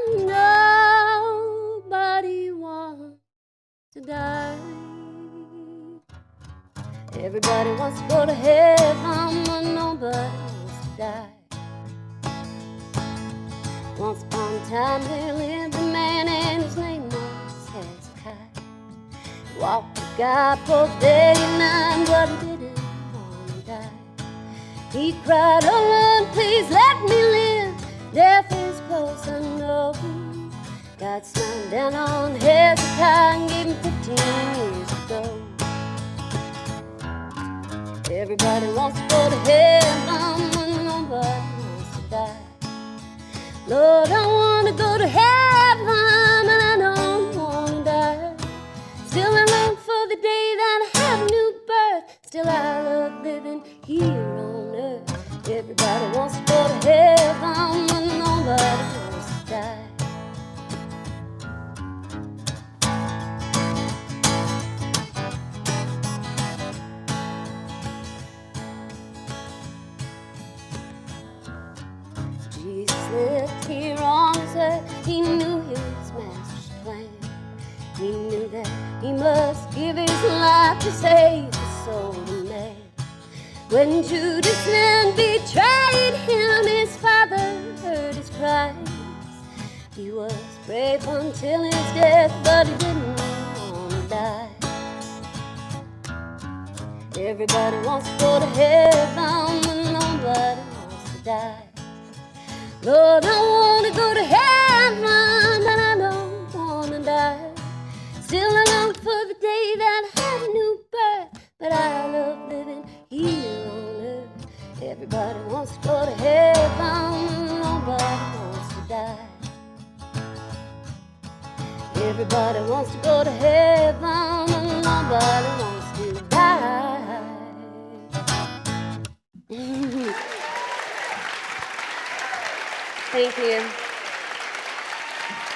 nobody wants to die. Everybody wants to go to heaven, but nobody wants to die. Once upon a time there lived a man and his name was Hezekiah. He walked with God both day and night, but he didn't want to die. He cried, oh Lord, please let me live. Death is close, I know. God smiled down on Hezekiah and gave him 15 years to go. Everybody wants to go to heaven, but nobody wants to die. Lord, I want to go to heaven, but I don't want to die. Still I long for the day that I have a new birth. Still I love living here on earth. Everybody wants to go to heaven, but nobody wants to die. Jesus lived here on this earth. He knew his master's plan. He knew that he must give his life to save the soul of man. When Judas then betrayed him, his father heard his cries. He was brave until his death, but he didn't want to die. Everybody wants to go to heaven, but nobody wants to die. Lord, I want to go to heaven, but I don't want to die. Still I long for the day that I have a new birth, but I love living here on earth. Everybody wants to go to heaven, nobody wants to die. Everybody wants to go to heaven, and nobody wants to die. Thank you.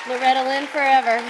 Loretta Lynn forever.